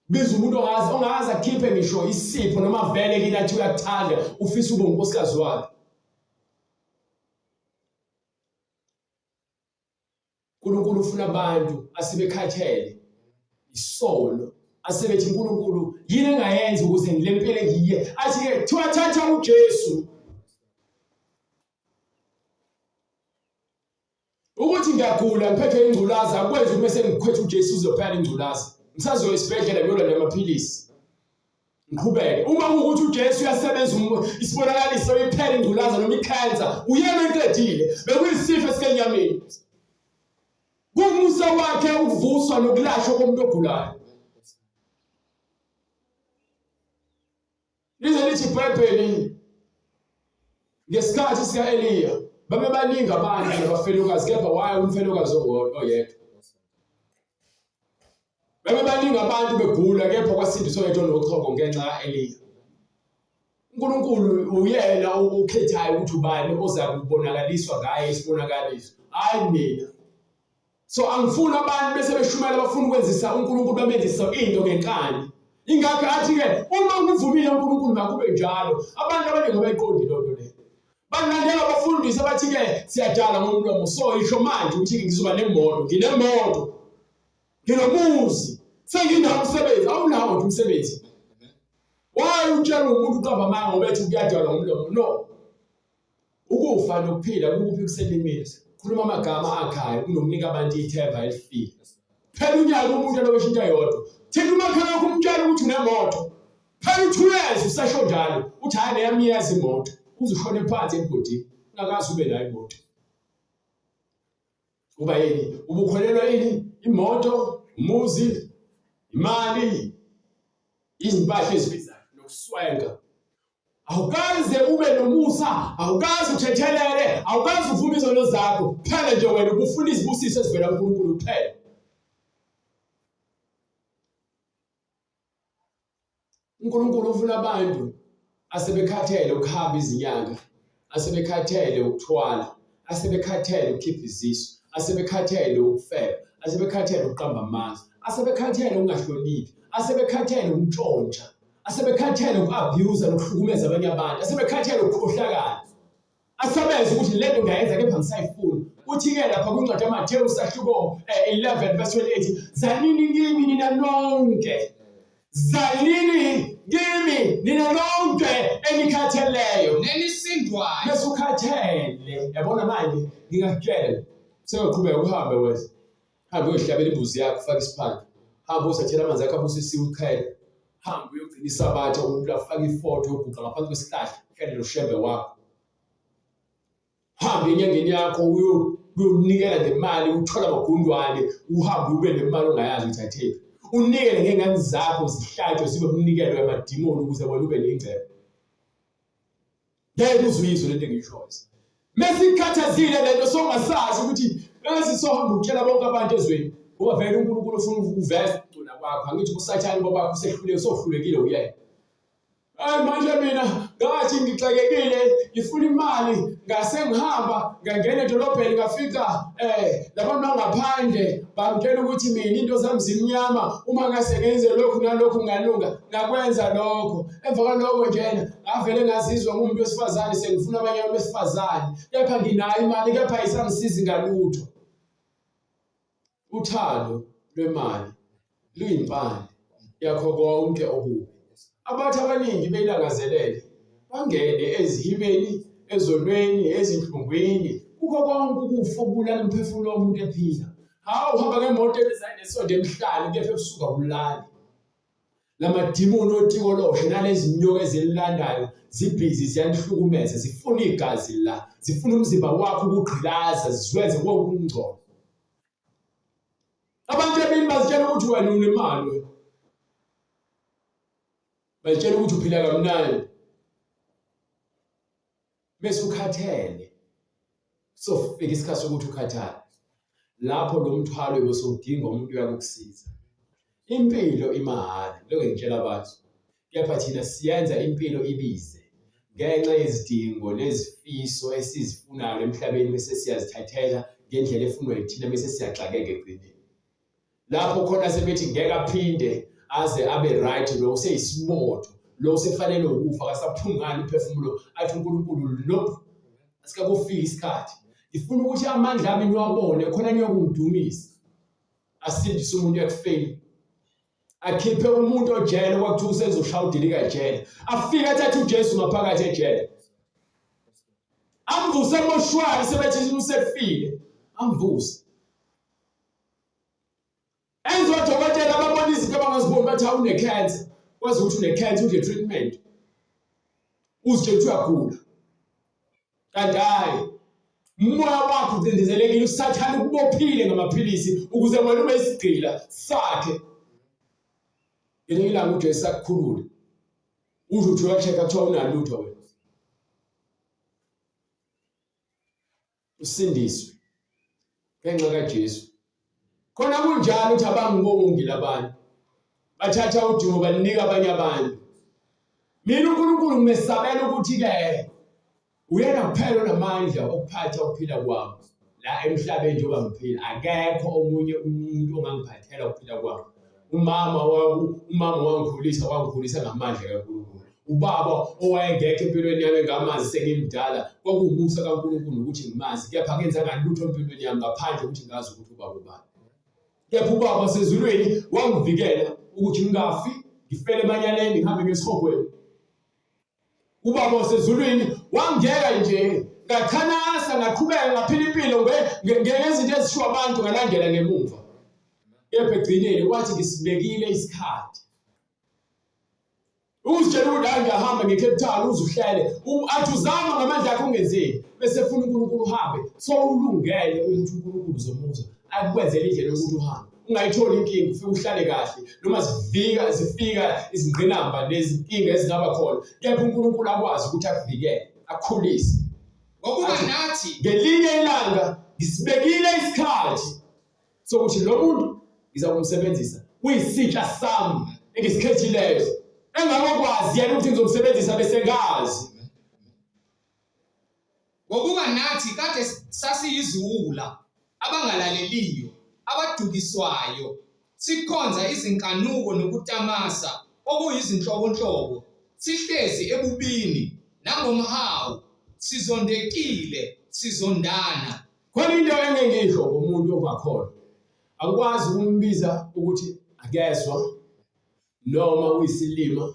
Biza umuntu ongazi akhiphe ngisho isipho noma vele kini athi uyakuthanda ufisa ube unkosikazi wakhe. uNkulunkulu ufuna abantu asebekhathele isono, asebethi uNkulunkulu yini engayenza ukuze ngilempele ngiye. Athi ke thatha uJesu. Ukuthi ngiyagula ngiphethwe ingculaza akwenzi ukuthi bese ngikhwethe uJesu uzophela ingculaza. Ngisazoya esibhedlela ngiyolwa namaphilisi. Ngiqhubeke. Uma ukuthi uJesu uyasebenza isibonakaliso iphela ingculaza noma ikhansa, uyena eqedile. Bekuyisifo esikenyameni. Kumusa wakhe ukuvuswa nokulashwa komuntu ogulayo. Lize lithi iBhayibheli ngesikhathi sika Eliya babe baningi abantu nabafelokazi kepha waye umfelokazi oyedwa. Babe baningi abantu begula kepha kwasindiswa yedwa nochoko ngenxa kaEliya. uNkulunkulu uyena ukhethayo ukuthi ubani oza kubonakaliswa ngaye isibonakaliso. Hayi mina. So angifuni abantu bese beshumela bafuna ukwenzisa uNkulunkulu bamenzisa into ngenkani. Ingakho athi ke uma kuvumile uNkulunkulu makube njalo. Abantu abaningi abayiqondi lonto le. Banandela abafundisi abathi ke siyadala ngomlomo. So isho manje ukuthi ngizoba nemoto, nginemoto. Nginomuzi. Senginawo umsebenzi, awunawo nje umsebenzi. Why utshela umuntu uqamba amanga ngobethi kuyadala ngomlomo? No. Ukufa nokuphila kuphi kuselimile. Khuluma amagama akhayo kunomnika abantu ithemba elifile. Phela unyaka umuntu alobeshintsha yodwa. Thina umakhala wakho umtshela ukuthi unemoto. Phela uthuleze usasho njalo. Uthi hayi neyami yazi imoto. Uzushone phansi emgodini. Ungakazi ube nayo imoto. Kuba yini? Ubukholelwa yini? Imoto, umuzi, imali, izimpahla ezibizayo nokuswenga. Awukaze ube nomusa, awukaze uthethelele, awukaze uvume izono zakho. Phela nje wena ubufuna izibusiso ezivela kuNkulunkulu kuphela. uNkulunkulu ufuna abantu asebekhathele ukuhamba izinyanga, asebekhathele ukuthwala, asebekhathele ukukhipha izisu, asebekhathele ukufeba, asebekhathele ukuqamba amazwi, asebekhathele ukungahloniphi, asebekhathele ukuntshontsha, asebekhathele uku-abuse nokuhlukumeza abanye abantu, asebekhathele ukukhohlakala. Asabenza ukuthi lento ngayenza kepha ngisayifuni. Uthi-ke lapha kwincwadi yaMathewu isahluko 11 verse 28, zalini kimi nina nonke. Zalini kimi nina lonke enikhatheleyo nelisindwayo. bese ukhathele. Yabona manje ngingakutshela sewuqhubeka uhambe wena. Hamba uyohlabela imbuzi yakho ufaka isiphandla. Hamba usathela amanzi akho abusisiwe ukhele. Hamba uyogcina isabatha umuntu afaka ifoto yoguqa ngaphansi kwesihlahla ukhele noshembe wakho. Hamba enyangeni yakho uyonikela ngemali uthola amagundwane uhambe ube nemali ongayazi ukuthi ayithephi. Unikele ngengane zakho zihlatshwe zibe umnikelo yamadimoni ukuze wena ube nengcebo. Ngeke uzuyizwe lento engiyishoyo. Mesikhathazile lento songasazi ukuthi esisohamba ukutshela bonke abantu ezweni. Ngoba vele uNkulunkulu ufuna uveze ucula kwakho. Angithi usathane babakho usehluleke sohlulekile uyena. Hayi manje mina ngathi ngixakekile ngifuna imali ngase ngihamba ngangena edolobheni ngafika labantu bangaphandle bangitshela ukuthi mina into zami zimnyama uma ngase ngenze lokhu nalokhu ngalunga ngakwenza lokho. Emva kwalokho njena ngavele ngazizwa ngumuntu wesifazane sengifuna abanye abantu besifazane kepha nginayo imali kepha ayisangisizi ngalutho. Uthando lwemali luyimpande yakho konke okubi. Abantu abaningi beyilangazelele bangene ezihibeni ezolweni, ezinhlungwini, kukho konke ukufa okubulala umphefumulo womuntu ephila. Hawu uhamba ngemoto enesonto emhlanje kepha ebusuka ulali. Lamadimoni otikoloshe nalezi nyoka ezililandayo zibhizi ziyanihlukumeza, zifuna igazi la, zifuna umzimba wakho ukugqilaza, ziwenze konke ukungcola. Abantu abini bazitshela ukuthi wena unemali wena. Bazitshela ukuthi uphila kamnandi. Bese ukhathele. So fika isikhathi sokuthi ukhathale. Lapho lo mthwalo ubusudinga umuntu uyakusiza. Impilo imahhala, lokho ngitshela abantu. Kepha thina siyenza impilo ibize. Ngenxa yezidingo nezifiso esizifunayo emhlabeni bese siyazithathela ngendlela efunwa yithina bese siyaxakeka egcineni. Lapho khona sebethi ngeke aphinde aze abe right lo useyisimotho, lo usefanele ukufa akasaphungani uphefumulo athi uNkulunkulu lo asikakufika isikhathi. Ngifuna ukuthi amandla ami niwabone khona niyokungidumisa. Asindise umuntu yakufeli. Akhiphe umuntu ojele kwakuthiwa usezoshaya udilika ejele. Afike athathe uJesu ngaphakathi ejele. Amvuse emoshwari sebethi usefile. Amvuse. Enzo odokotela ababona izinto abangaziboni bathi une-cancer. Wazi ukuthi une-cancer udle treatment. Uzitshela ukuthi uyagula. Kanti hayi umoya wakho ucindezelekile usathane ukubophile ngamaphilisi ukuze wena ube isigqila sakhe. Ngelinye ilanga uJesu sakukhulula. Usho uthi uyacheka kuthiwa unalutho wena. Usindiswe ngenxa kaJesu. Khona kunjalo ukuthi abangibongi labantu. Bathatha udumo balinika abanye abantu. Mina uNkulunkulu ngimesabela ukuthi ke uyena kuphela onamandla okuphatha ukuphila kwami. La emhlabeni njengoba ngiphila akekho omunye umuntu ongangiphathela ukuphila kwami. Umama wangikhulisa ngamandla kaNkulunkulu. Ubaba owayengekho empilweni yami ngamazi sengimdala kwakuwumusa kaNkulunkulu ukuthi ngimazi kepha akenzanga lutho empilweni yami ngaphandle ukuthi ngazi ukuthi ubaba ubani. Kepha ubaba sezulwini wangivikela ukuthi ngingafi ngifele emanyaleni ngihambe ngesihogweni. Ubaba sezulwini wangeka nje ngakhanasa ngaqhubeka ngaphila impilo ngezinto ezishiwa abantu ngalandela ngemuva. Kepha egcineni wathi ngisibekile isikhathi. Uzitshela ukuthi angahamba ngeCape Town uzuhlele athi uzama ngamandla akho ungenzeki bese funa uNkulunkulu uhambe so ulungele ukuthi uNkulunkulu uzomuza akukwenzele indlela yokuthi uhambe. Ungayitholi inkinga ufike uhlale kahle noma zifika izingqinamba nezinkinga ezingaba khona kepha uNkulunkulu akwazi ukuthi akuvikele akukhulise. Ngokuba nathi ngelinye ilanga ngisibekile isikhathi sokuthi lo muntu ngizakumsebenzisa kuyisitsha sami engisikhethileyo engakwazi yena ukuthi ngizomsebenzisa bese ngazi. Ngokuba nathi kade sasiyiziwula abangalaleliyo abadukiswayo sikhonza izinkanuko nokutamasa okuyizinhlobonhlobo sihlezi ebubini nangomhawu sizondekile sizondana. Khona into engengiyisho ngomuntu ongakholwa akwazi ukumbiza ukuthi akezwa noma uyisilima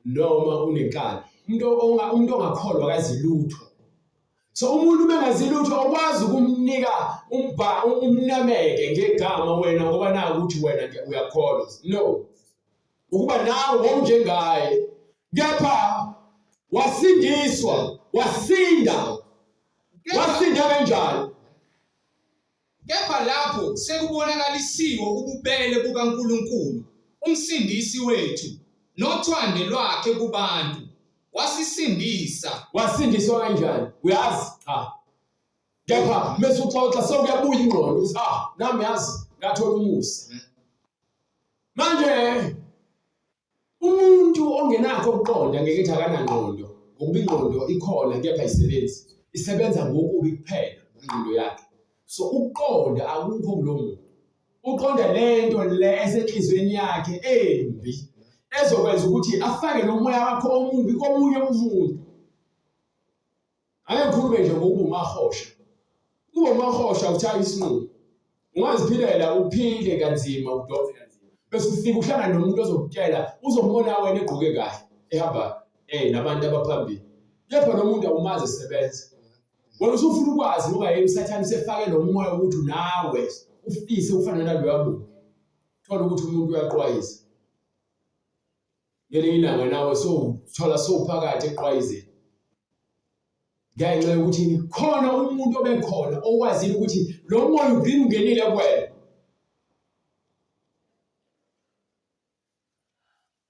noma unenkani. Umuntu ongakholwa akazi lutho. So umuntu bengazilutho akwazi ukumnika umnameke ngegama wena ngoba naku ukuthi wena uyakholwa. No. Ukuba nawe wonjengaye kepha wasindiswa, wasinda kanjani? Kepha lapho sekubonakalisiwe ububele bukaNkulunkulu umsindisi wethu nothwande lwakhe kubantu. Wasindiswa kanjani? Uyazi? Kepha mase uxoxa sekuyabuya ingqondo uthi nami yazi ngathola umusa. Manje umuntu ongenakho ukuqonda ngeke ethi akanangqondo ngoba ingqondo ikhona kepha ayisebenzi. Isebenza ngokubi kuphela ingqondo yakhe. So ukuqonda akukho kulo muntu. Uqonda lento le esenhlizweni yakhe embi ezokwenza ukuthi afake nomoya wakho omubi komunye umuntu. Ake ngikhulume nje ngokuba umahosha. Kuba umahosha uthatha isinqumo. Ungaziphilela uphile kanzima udoze kanzima. Bese ufika uhlangana nomuntu ozokutshela uzombona wena egqoke kahle ehamba nabantu abaphambili. Kepha nomuntu awumazi esebenza. Wena usufuna ukwazi ngoba yena usathane sefake lo moya ukuthi nawe ufise ufana nalo yabo. Thola ukuthi umuntu uyaqwayisa. Ngelinye ilanga nawe thola phakathi eqwayizeni. Ngenxa yokuthi khona umuntu obekhona okwazile ukuthi lo moya ugcina ungenile kuwena.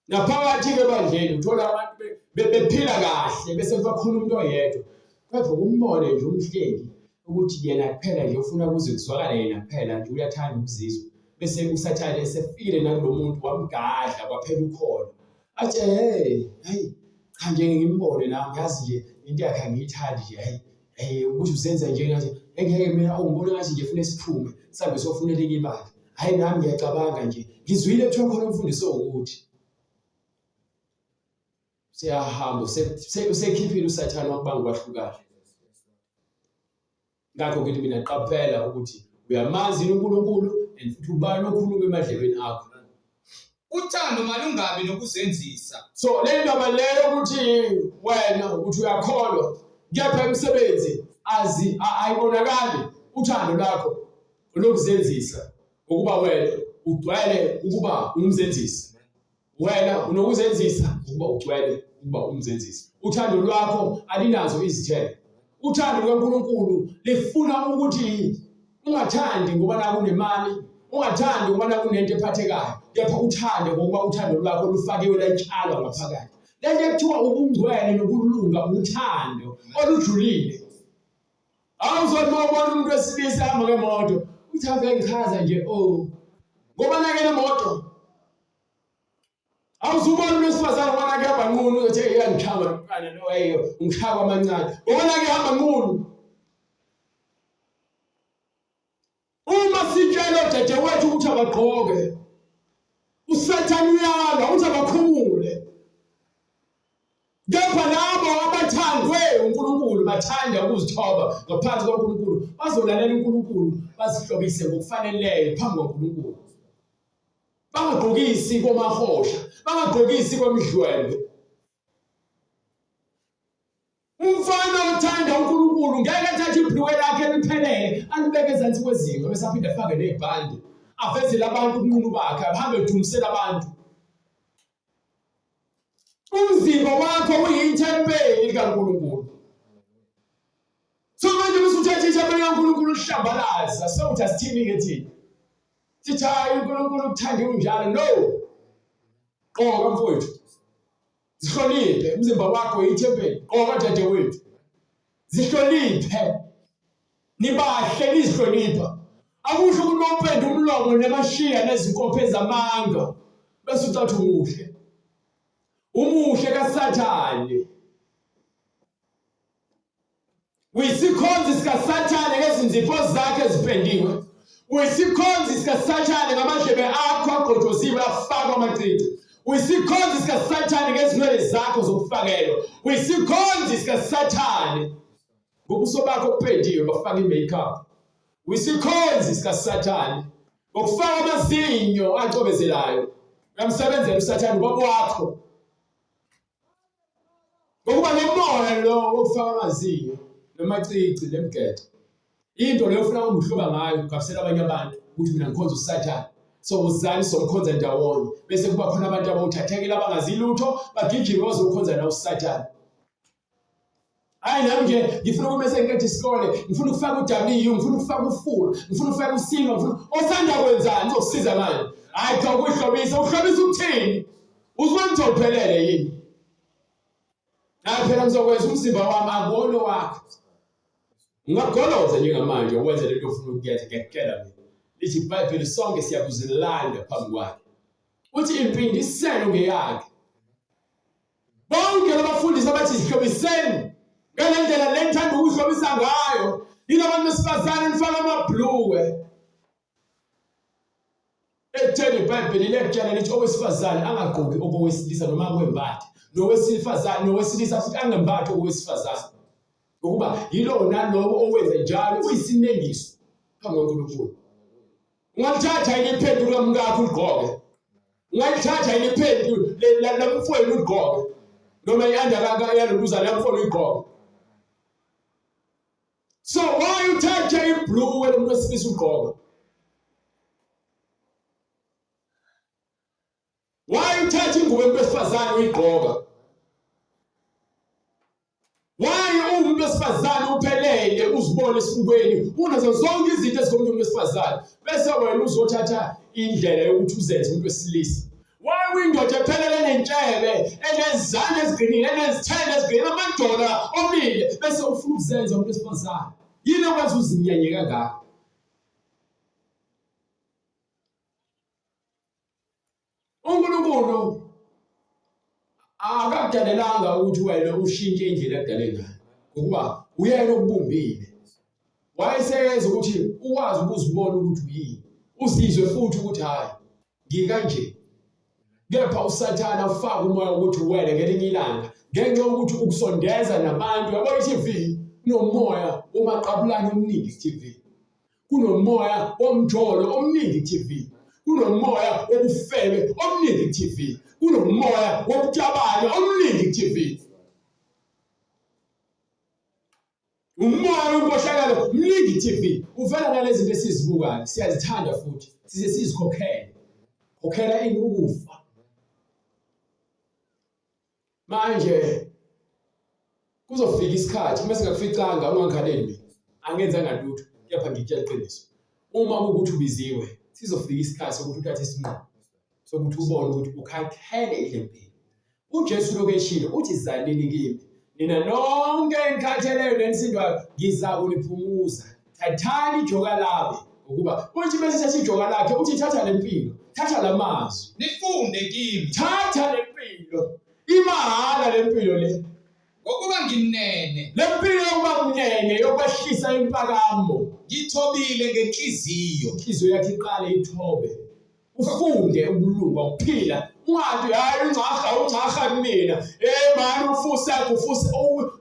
Naphakathi ebandleni uthola abantu bephila kahle bese kubakhona umuntu oyedwa. Kepha kumbone nje umhlengi ukuthi yena kuphela nje ufuna kuze kuzwakale yena kuphela nje uyathanda ukuzizwa. Bese usathane esefile nakulo muntu wamgadla kwaphela ukhona. Athi hayi cha nje ngimbone nami ngazi nje into yakhe angiyithandi nje ukuthi usenza nje ngathi engeke mina awungibone ngathi nje ufuna isiphume sabe sofuna elinye imali. Hayi nami ngiyacabanga nje ngizwile kuthiwa khona umfundiso ukuthi siyahamba usekhiphile usathane wakubanga kwahlukana. Ngakho ke mina qaphela ukuthi uyamazi uNkulunkulu and futhi ubani okhuluma emadlebeni akho. Uthando malungabi nokuzenzisa. So le ndaba leyo ukuthi wena ukuthi uyakholwa kepha emsebenzi ayibonakali uthando lakho lokuzenzisa ukuba wena ugcwele ukuba umzenzisi. Wena unokuzenzisa ukuba ugcwele ukuba umzenzisi. Uthando lwakho alinazo izithelo. Uthando lwaNkulunkulu lifuna ukuthi ungathandi ngoba nakunemali, ungathandi ngoba nakunento ephathekayo, kepha uthande ngoba uthando lwakho lufakiwe latshalwa ngaphakathi. Lento ekuthiwa ubungcwele nokulunga uthando olujulile. Awuzonobona umuntu wesilisa ahamba ngemoto uthi ave ngichaza nje ngoba nakele moto. Awuzubona umuntu wesifazane ngoba nake hamba nqunu uthi iyangichaba nomntwana loweyo ngichaba amancane. Ngoba nake hamba nqunu. Uma sitshela dadewethu ukuthi abagqoke uSathane uyala uthi abakhumule. Kepha labo abathandwe uNkulunkulu bathanda ukuzithoba ngaphansi kaNkulunkulu bazolalela uNkulunkulu bazihlobise ngokufaneleyo phambi kaNkulunkulu. Bangagqokisi komahosha, bangagqokisi kwemidlwembe. Umfana othanda uNkulunkulu ngeke athathe ibhluke lakhe liphelele alibeke ezansi kwezinga bese aphinde afake nezibhande avezele abantu ubunqunu bakhe ahambe edumisela abantu. Umzimba wakho uyintempeli kaNkulunkulu. So manje bese uthatha intempeli kaNkulunkulu uhlambalaza sewuthi asithini-ke thina. Sithi hayi uNkulunkulu uthanda unjalo. No. Qoka mfowethu. Zihloniphe umzimba wakho uyintempeli. Qoka dadewethu. Zihloniphe. Nibahle nizihlonipha. Akusho ukuthi mawupenda umlomo nemashiya nezinkopho ezamanga bese uthatha umuhle. Umuhle kaSathane. Uyisikhonzi sikaSathane ngezinzipho zakhe ezipendiwe. Uyisikhonzi sikaSathane ngamadlebe akho agqojoziwe afakwa amacici. Uyisikhonzi sikaSathane ngezinwele zakho zokufakelwa. Uyisikhonzi sikaSathane ngobuso bakho obupendiwe bafaka i-makeup. Uyisikhonzi sikaSathane ngokufaka amazinyo acobezelayo. Uyamsebenzela uSathane ubaba wakho. Ngokuba nomoya lo ofaka amazinyo namacici lemgede. Into leyo ufuna umhloba ngayo ukugabisela abanye abantu ukuthi mina ngikhonza uSathane. So uzani somkhonza ndawonye bese kuba khona abantu abawuthathekile abangazi lutho bagijime bazokhonza nawo uSathane. Hayi nami nje ngifuna ukumese ngiqede isikole, ngifuna ukufaka uW, ngifuna ukufaka uFulu, ngifuna ukufaka uSilo, ngifuna osanda kwenzani uzosiza manje. Hayi cha ukuhlobisa, uhlobisa ukuthini? Uzwenza uphelele yini? Hayi phela ngizokwenza umzimba wami akolo wakho. Ungagoloza njengamanje ukwenza lento ofuna ukuyenza ngekutshela mina. Lithi iBhayibheli sonke siyakuzilanda phambi kwakhe. Uthi impindiselo ngeyakhe. Bonke labafundisi abathi sihlobiseni ngale ndlela le ngithanda ukuhlobisa ngayo. Yini abantu besifazane nifaka amabhluwe. Ekutheni iBhayibheli lekutshela lithi owesifazane angagqoki okowesilisa noma kwembathe. Nowesilisa futhi angembathi owesifazane. Ngokuba yilo nalowo owenza njalo uyisinengiso phambi kaNkulunkulu. Ungalithatha iliphendulo lomkakho uligqoke. Ungalithatha iliphendulo lamfowenu uligqoke. noma i-underkaka yaloluzana yamfona uyigqoka. So why uthatha iblue wena umuntu wesilisa ugqoka? Why uthatha ingubo yesifazane uyigqoka? Why umuntu wesifazane uphelele uzibone esifubeni unazo zonke izinto ezikomuntu wesifazane bese wena uzothatha indlela yokuthi uzenze umuntu wesilisa? Why uyindoda ephelele nentshebe enezandla eziqinile enezithende eziqinile amadola omile bese ufuna ukuzenza umuntu wesifazane? Yini okwenza uzinyenye kangaka? uNkulunkulu akakudalelanga ukuthi wena ushintshe indlela ekudale ngayo ngokuba uyena okubumbile. Wayeseyenza ukuthi ukwazi ukuzibona ukuthi uyini, uzizwe futhi ukuthi hayi ngikanje. Kepha uSathane ufaka umoya ukuthi wena ngelinye ilanga ngenxa yokuthi ukusondeza nabantu. Yabo iTV kunomoya omaqabulana omningi iTV, kunomoya omjolo omningi iTV, kunomoya wobufebe omningi iTV, kunomoya wokutabana omningi iTV, umoya wenkohlakalo omningi iTV. Uvela nalezi zinto esizibukayo, siyazithanda futhi size sizikhokhele. Khokhela ini? Ukufa. Manje kuzofika isikhathi uma singakuficanga ungangikhaleli mina, angenzanga lutho, kepha ngikutshela iqiniso. Uma kukuthi ubiziwe, sizofika isikhathi sokuthi uthathe isinqumo sokuthi ubone ukuthi ukhakhele idlempilo. uJesu lokho eshilo uthi zalini kimi nina nonke enikhatheleyo nenisindwayo ngizakuniphumuza. Thathani ijoka labe, ngokuba uthi bese thatha ijoka lakhe uthi thatha lempilo, thatha lamazwi nifunde kimi, thatha lempilo imahala lempilo le, ngokuba nginene, lempilo yokuba mnene yokwehlisa impakamo. ngithobile ngenhliziyo, Inhliziyo yakhe iqale ithobe, ufunde ukulunga ukuphila. Ungathi hayi ungcaha kumina mani ufusa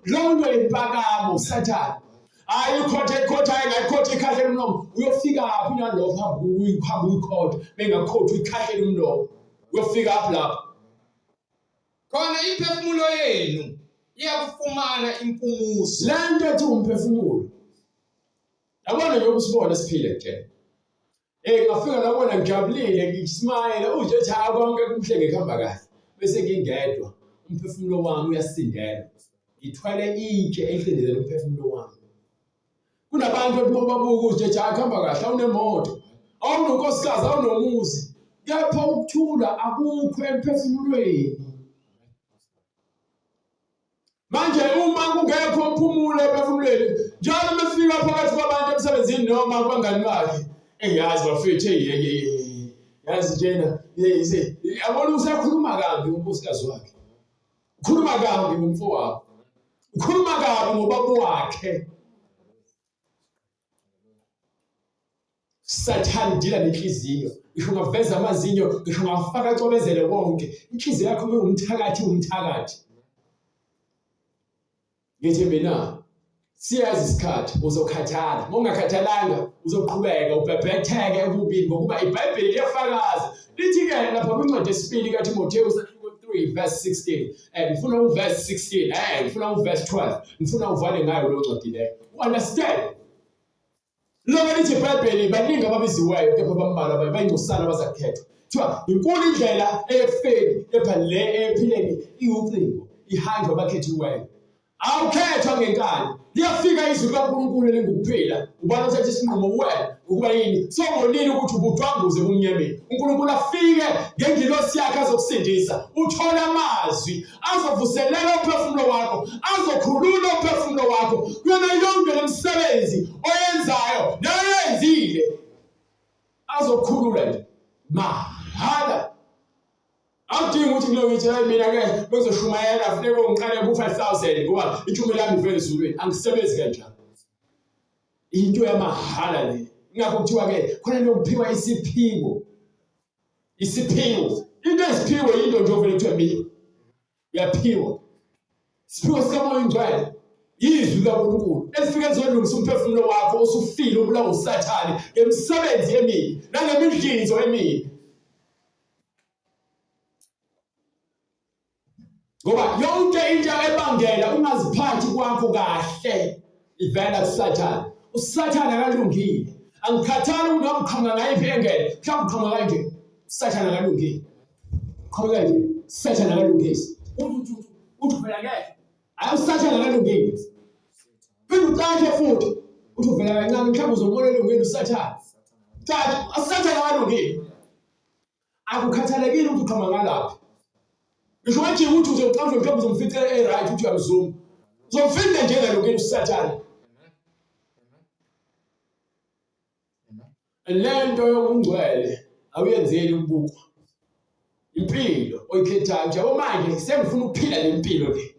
lonke impakamo uSathane. Hayi ikhotha engayikhotha ikhahlele umlomo. Uyofika aphi nalokho hamba uyikhotha bengakhothi ikhahlele umlomo? Uyofika aphi lapho? khona imphefumulo yenu iyakufumana impumuzo. Lento ethi umphefumulo, yabona nje usibone siphile nje. Ngafika labona ngijabulile ngismayela uje cha konke kuhle ngihamba kahle bese ngingedwa umphefumulo wami uyasindela. Ngithwele itshe ehlendezela umphefumulo wami. Kunabantu ababuka uje cha kuhamba kahle, awunemoto, awunonkosikazi, awunomuzi, kepha ukuthula akukho emphefumulweni. Manje uma kungekho uphumulo emphefumulweni, njalo mefika phakathi kwabantu emsebenzini noma kubangani bakhe, yazi bafethu yazi njena yabona usakhuluma kabi ngonkosikazi wakhe, ukhuluma kabi ngomfowabo, ukhuluma kabi ngobaba wakhe. Sathane dila nenhliziyo, ngisho ngaveza amazinyo, ngisho ngafaka acobezele wonke. Inhliziyo yakho umthakathi. Ngithi mina siyazi isikhathi uzokhathala, ungakhathalanga uzoqhubeka ubhebhetheke ekubini ngokuba iBhayibheli liyafakaza. Lithi-ke lapha kwincwadi yesibili kaTimotheyu 3 verse 16, ngifuna uverse 16, ngifuna uverse 12, ngifuna uvale ngayo lo ncwadi leyo. Understand? Lokho lithi iBhayibheli baningi ababiziweyo kepha bambalwa bayingcosana abazakukhethwa. Kuthiwa inkulu indlela efeni kepha le ephileni iwucingo, ihanjwe abakhethiweyo. Awukhethwa ngenkani, liyafika izwi kaNkulunkulu elingukuphila. Ubani uthatha isinqumo wena ukuba yini songonini ukuthi ubudwanguze kumnyameni. uNkulunkulu afike ngengilosi yakhe azokusindisa, uthole amazwi azovuselela uphefumulo wakho, azokhulula uphefumulo wakho kuyona yonke lemisebenzi oyenzayo nayenzile, azokhulula nje mahala. Awudingi ukuthi ngilo ngithi hayi mina-ke bezoshumayela funeka ngiqale ku-5,000 ngoba ithume lami ivele ezulwini. Angisebenzi kanjalo, into yamahala le. Ingakho kuthiwa-ke khona lokuphiwa isiphiwo. Into eziphiwo yinto nje ovele kuthiwa mina uyaphiwa. Isiphiwo sikaMoya Oyingcwele, izwi likaNkulunkulu elifika lizolungisa umphefumulo wakho osufile ubulawa uSathane ngemisebenzi emibi nangemidlinzo emibi. Ngoba yonke into ebangela ungaziphathi kwakho kahle ivela kuSathane. uSathane akalungile. Angikhathali ukuthi ngamqhamuka ngayiphi engene. Mhlawumbe uqhamuka kanje. uSathane akalungile. Qhamuka nje. uSathane akalungisi. Uthi vela ngeke. Hayi uSathane akalungile. Phinde ucatshe futhi. Uthi vela kancane mhlawumbe uzobona elungile uSathane. Cha, uSathane akalungile. Akukhathalekile ukuthi uqhamuka ngalaphi. Ngisho manje ukuthi uzoqhamuka mhlawumbe uzomfica right uthi uyamzuma. Uzomfica njengalungile uSathane. Lento yokungcwele awuyenzeli ukubukwa. Impilo oyikhethayo nje manje sengifuna ukuphila lempilo le.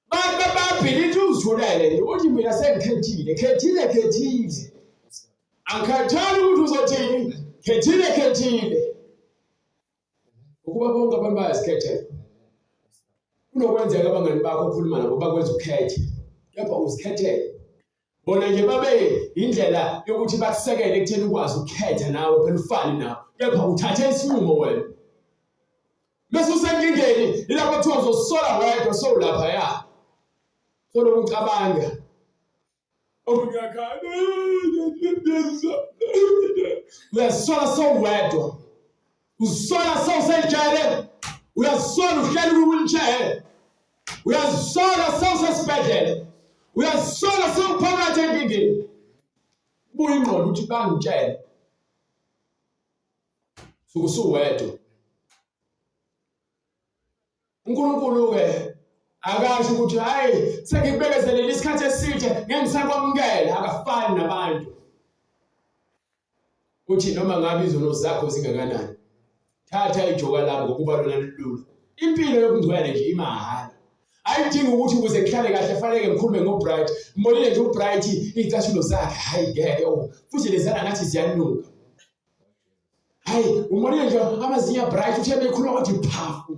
Babhili uzithulele nje uthi mina khethile. Angikhathali ukuthi uzothini. Khethile. Ukuba bonke abantu bayazikhethela. Kunokwenzeka abangani bakho okhuluma nabo bakwenza ukhethe. Kepha uzikhethele. Bona nje babe indlela yokuthi bakusekele ekutheni ukwazi ukukhetha nawe phela ufani nawe. Kepha uthathe isinqumo wena. Bese usenkingeni ilapho kuthiwa uzosola wedwa sowulapha ya. Solo ukucabanga. Okuyakhala. Uyasola sowedwa. Usola sowusejele. Uyasola uhleli kwi-wheelchair. Uyasola sowusesibhedlela. Uyasola sewuphakathi enkingeni. Buya ingqondo ukuthi bangitshele. Sukusuwedwa. uNkulunkulu-ke akasho ukuthi hayi sengikubekezelele isikhathi eside ngeke ngisakwamukela. Akafani nabantu. Uthi noma ngabe izono zakho zingakanani, thatha ijoka lami ngokuba lona lilula. Impilo yokungcwele nje imahala. Ayidingi ukuthi ukuze kuhlale kahle fanele ngikhulume ngoBright. Mbonile nje uBright icashulo zakhe hayi ngeke futhi lezana ngathi ziyanuka. Hayi umbonile nje amazinya Bright uthe bekhuluma ukuthi phafu.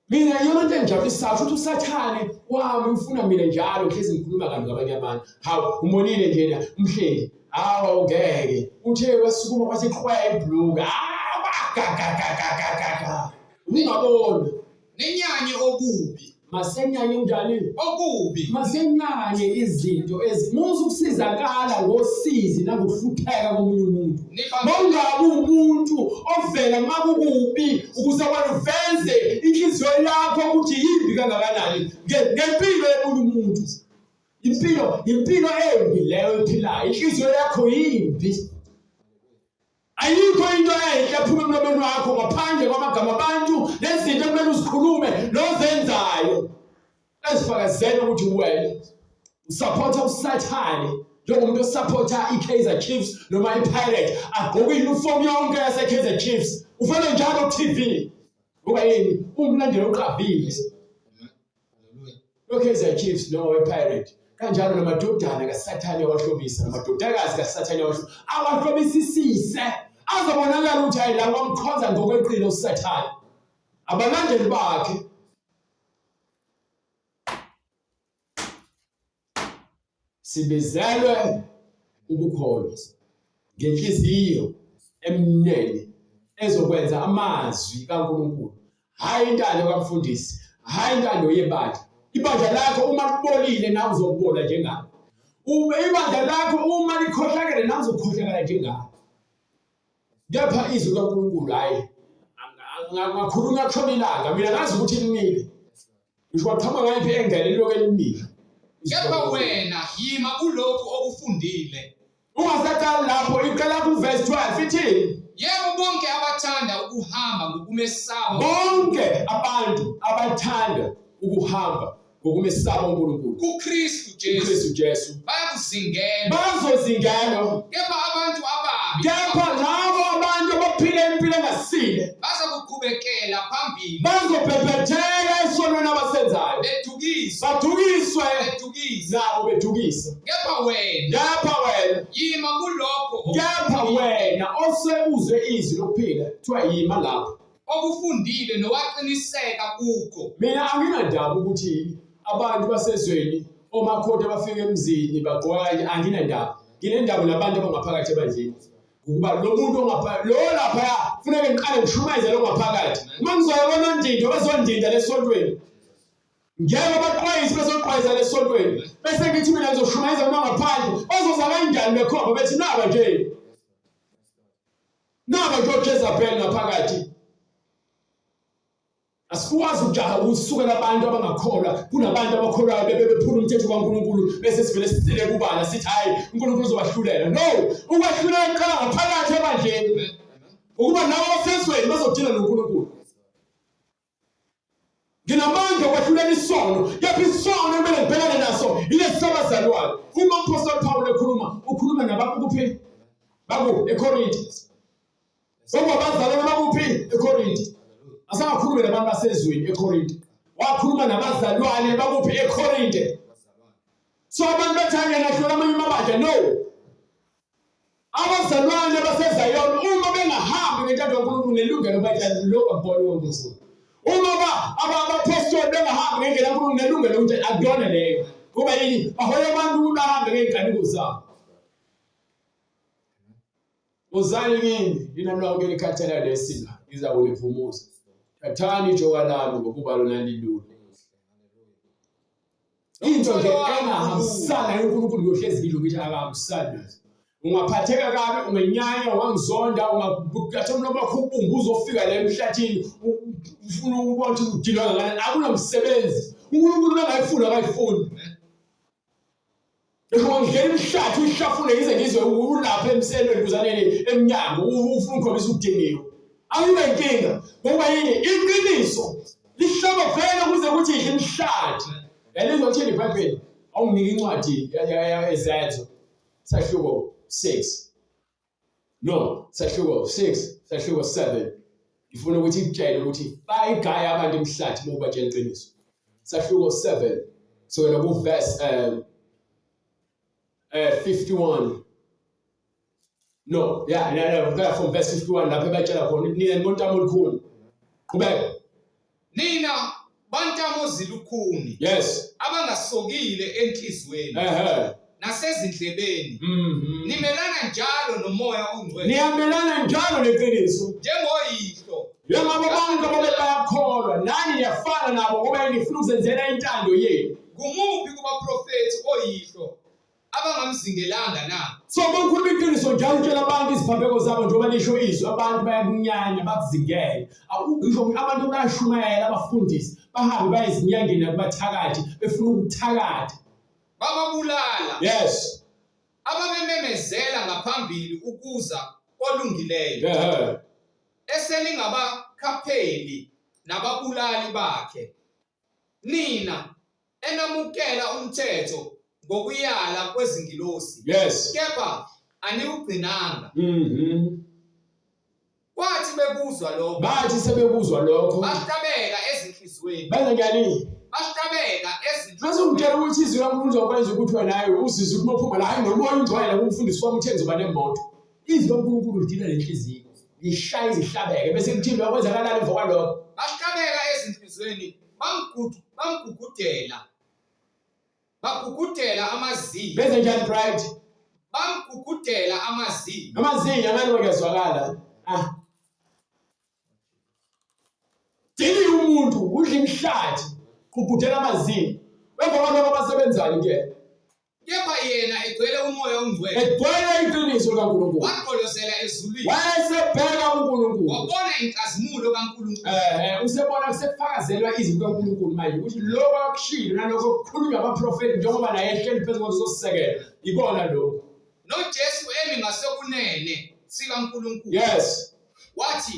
Mina yona into engijabulisayo ukuthi uSathane wami ufuna mina njalo hlezi ngikhuluma kanti ngabanye abantu. Hawu umbonile njena umhleli. Hawu ngeke. Uthe wasukuma kwathi iqhwa ibhluka. Ungabona. Nenyanye okubi. Masenyanye njani? Okubi. Masenyanye izinto ezimuza ukusizakala ngosizi nangokuhlupheka komunye umuntu. Mongabe umuntu ovela makukubi ukuze kwaveze inhliziyo yakho ukuthi yimbi kangakanani ngempilo yomunye umuntu. Impilo embi leyo ephilayo. Inhliziyo yakho yimbi. Ayikho into enhle ephuma emlomeni wakho ngaphandle kwamagama abantu nezinto ekumele uzikhulume nozenzayo. Ezifakazela ukuthi wena usupporta uSathane njengomuntu osupporta iKaizer Chiefs noma iPirates. Agqoke uniform yonke yaseKaizer Chiefs. Ufana njalo ku-TV. Ngoba yini? Umlandeli oqavile. Kaizer Chiefs noma iPirates. Kanjalo namadodana kaSathane awahlobisa namadodakazi kaSathane awahlobisisise. Azobonakala ukuthi hayi la wamkhonza ngokweqile uSathane. Abalandeli bakhe sibezelwe ukukholwa ngenhliziyo emnene ezokwenza amazwi kaNkulunkulu. Hayi intando kaMfundisi, hayi intando yebandla. Ibandla lakho uma libolile nawe uzobola njengalo. Ibandla lakho uma likhohlakele nawe uzokhohlakala njengalo. Kepha izwi kaNkulunkulu hayi ngakhuluma kuhlomilanga mina ngazi ukuthi limile. Ngisho waqhamuka ngayiphi engane lokho elimile. Kepha wena yima kulokhu okufundile. Ungasaqali lapho iqala ku-verse 12 ithi yebo bonke abathanda ukuhamba ngokumesaba. Bonke abantu abathanda ukuhamba ngokumesaba uNkulunkulu kuKristu Jesu bayakuzingela. Bazozingela. Kepha abantu ababi. Kepha labo abantu abaphila impilo engasile bazokuqhubekela phambili. Bazobhebhetheka esonweni abasenzayo. Badukiswe. Nabo bedukisa. Kepha wena yima kulokho. Kepha wena oseuze izwi lokuphila kuthiwa yima lapho. Okufundile nowaqiniseka kukho. Mina anginandaba ukuthi abantu basezweni omakhoti abafika emzini bagqoka anginandaba. Nginendaba nabantu abangaphakathi ebandleni. ukuba lo muntu ongaphakathi lo lapha kufanele ngiqale ngishumayeze lo ngaphakathi uma ngizobona ndinto bezondinda lesontweni ngeke baqwayise besoqwayisa lesontweni bese ngithi mina ngizoshumayeza noma ngaphandle bazoza kanjani bekhomba bethi naba nje Jezebel ngaphakathi asikwazi ukujaha ukusukela abantu abangakholwa kunabantu abakholwayo bephula umthetho kaNkulunkulu bese sivele sicele kubala sithi hayi uNkulunkulu uzobahlulela no ukwahlulela iqala ngaphakathi ebandleni ukuba nawo osezweni bazodila noNkulunkulu nginamandla okwahlulela isono yaphi isono kumele ngibhekane naso ile sabazalwane uma uPaul Paul ukhuluma nabantu kuphi baku eKorinthi abazalwane bakuphi eKorinthi asangakhuluma nabantu basezweni eKorinthi wakhuluma nabazalwane bakuphi eKorinthi so abantu bathanya nahlola amanye amabandla no abazalwane basezayoni uma bengahambi ngentando kaNkulunkulu nelungelo batshala lo akubona uNkulunkulu uma abapostoli bengahambi ngendlela kaNkulunkulu nelungelo ukuthi akuyona leyo kuba yini bahola abantu bahambe ngeenkaniko zabo uzali kimi linamlawukela ikhathela lesila iza kuliphumuza thathani ijoka lami ngokuba lona lilula into nje engahambisana noNkulunkulu yohlezi ngidlo ngithi akahambisani ungaphatheka kabi ungenyanya wangizonda ungathi noma khubungu uzofika la emhlathini ufuna ukubona ukuthi udilwa ngani akunamsebenzi uNkulunkulu bengayifuna akayifuni ngeke umhlathi ushafune ize ngizwe ulapha emselweni kuzanele eminyango ufuna ukukhombisa ukudiniwe awube inkinga ngoba yini iqiniso lihlaba vele kuze kuthi imhlathi yalento thini iBhayibheli awunginike incwadi yaEzekiel sahluko 6 no sahluko 6 sahluko 7 ifuna ukuthi ikutshele ukuthi bayigaya abantu emhlathi uma ubatshela iqiniso sahluko 7 so wena ku verse 51 no from verse 51 lapha ebatshela khona nina montamo olukhulu qhubeka nina bantamo zilukhuni yes abangasokile enhlizweni nasezindlebeni nimelana njalo nomoya ongcwele niyamelana njalo neqiniso njengoyihlo njengoba abantu bayakholwa nani niyafana nabo ngoba nifuna ukuzenzela intando yenu kumuphi kubaprofethi oyihlo abangamzingelanga na so bonkhuluma iqiniso njalo utshela abantu iziphambeko zabo njengoba lisho izwi abantu bayakunyanya bakuzingele ngisho abantu bayashumayela abafundisi bahambe bayezinyangeni nakubathakathi befuna ukuthakatha bababulala yes ababememezela ngaphambili ukuza olungileyo eselingabakhapheli nababulali bakhe nina enamukela umthetho ngokuyala kwezingilosi yes kepha aniwugcinanga kwathi bebuzwa lokho bathi sebekuzwa lokho bahlabeka ezinhlizweni benza njani bahlabeka ezinhlizweni bazongitshela ukuthi izwi laNkulunkulu uzokwenza ukuthi wena nawe uzizwe ukuthi uphuma la hayi nomoya ungcwele kumfundisi wami uthe ngizoba nemoto izwi laNkulunkulu lidila lenhliziyo lishaya izihlabeke bese kuthini lokwenzakalala emva kwalokho bahlabeka ezinhlizweni bagugudela amazinyo benza njani pride bamgugudela amazinyo amanye ngiyazwakala dili umuntu udla imhlathi gugudela amazinyo emva kwalokho basebenzani ke kepha yena egcwele umoya ongcwele egcwele iqiniso likaNkulunkulu waqolosela ezulwini wayesebheka uNkulunkulu wabona inkazimulo kaNkulunkulu usebona kusefakazelwa izwi likaNkulunkulu manje ukuthi lokho akushilo nalokho kukhulunywa abaprofeti njengoba naye ehleli phezu kwesisekelo ikona lokho noJesu emi ngasekunene sikaNkulunkulu yes wathi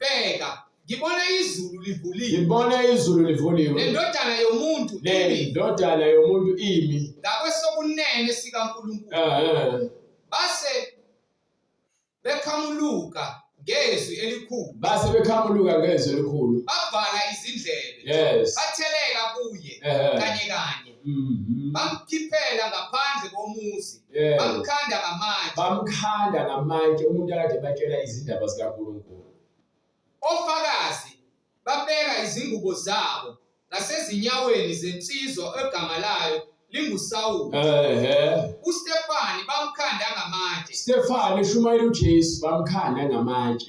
bheka ngibona izulu livuliwe nendodana yomuntu imi ngakwesokunene sikaNkulunkulu base bekhamuluka ngezwi elikhulu bavala izindlebe batheleka kuye kanye bamkhiphela ngaphandle komuzi bamkhanda ngamatshe umuntu akade batshela izindaba zikaNkulunkulu ofakazi babeka izingubo zabo nasezinyaweni zensizwa egama layo linguSawuli uStefani bamkhanda ngamatshe Stefano eshumayela uJesu bamkhanda ngamanje.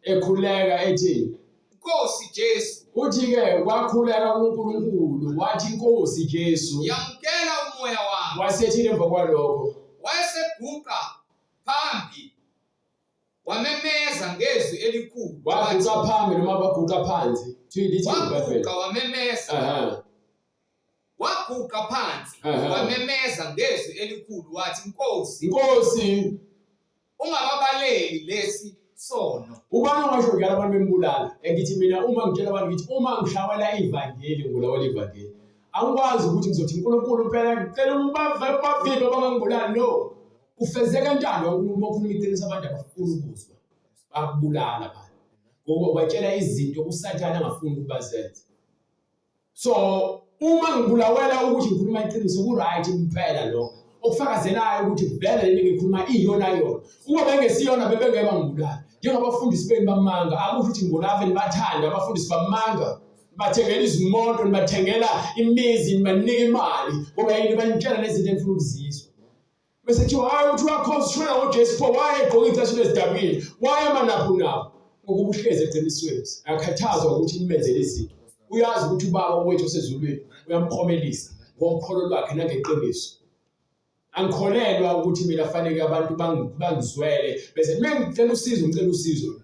Ekhuleka ethi Nkosi Jesu. Uthi ke kwakhuleka kuNkulunkulu wathi Nkosi Jesu. Yamkela umoya wami. Wasethi emva kwalokho. Wayeseguqa phambi. Wamemeza ngezwi elikhulu. Waguqa phambi noma baguqa phansi. Waguqa wamemeza. Waguqa phansi. Wamemeza ngezwi elikhulu wathi Nkosi. Ungababaleli lesi sono. Ubani ongasho ngiyala abantu bembulala. Ngithi mina uma ngitshela abantu ngithi uma ngishawela ivangeli ngolawela ivangeli. Angikwazi ukuthi ngizothi uNkulunkulu phela ngicela bavimbe bangangibulala no. Ufezeka ntando uNkulunkulu okhuluma iqiniso abantu abafuni ukuzwa. Bakubulala abantu. Ngoba batshela izinto uSathane angafuni ukubazenza. So uma ngibulawela ukuthi ngikhuluma iqiniso ku right impela lokho. Okufakazelayo ukuthi vele lento ngikhuluma iyona yona. Uma bengesiyona bebengeba ngibulala. Njengabafundisi beni bamanga akusho ukuthi ngibulave nibathanda abafundisi bamanga. Bathengela izimoto nibathengela imizi nibanika imali ngoba yini banitshela nezinto enifuna ukuzizwa. Bese kuthiwa hayi uthi wakhosishwela uJesu for why egqoka icashu lezidabini why amanaphu napho ngoba uhlezi eqinisweni akakhathazwa ukuthi nimenzele izinto. Uyazi ukuthi ubaba wethu osezulwini uyamkhomelisa ngokholo lwakhe nangeqiniso. Angikholelwa ukuthi mina fanele abantu bangizwele bese ngicela usizo ngicela usizo.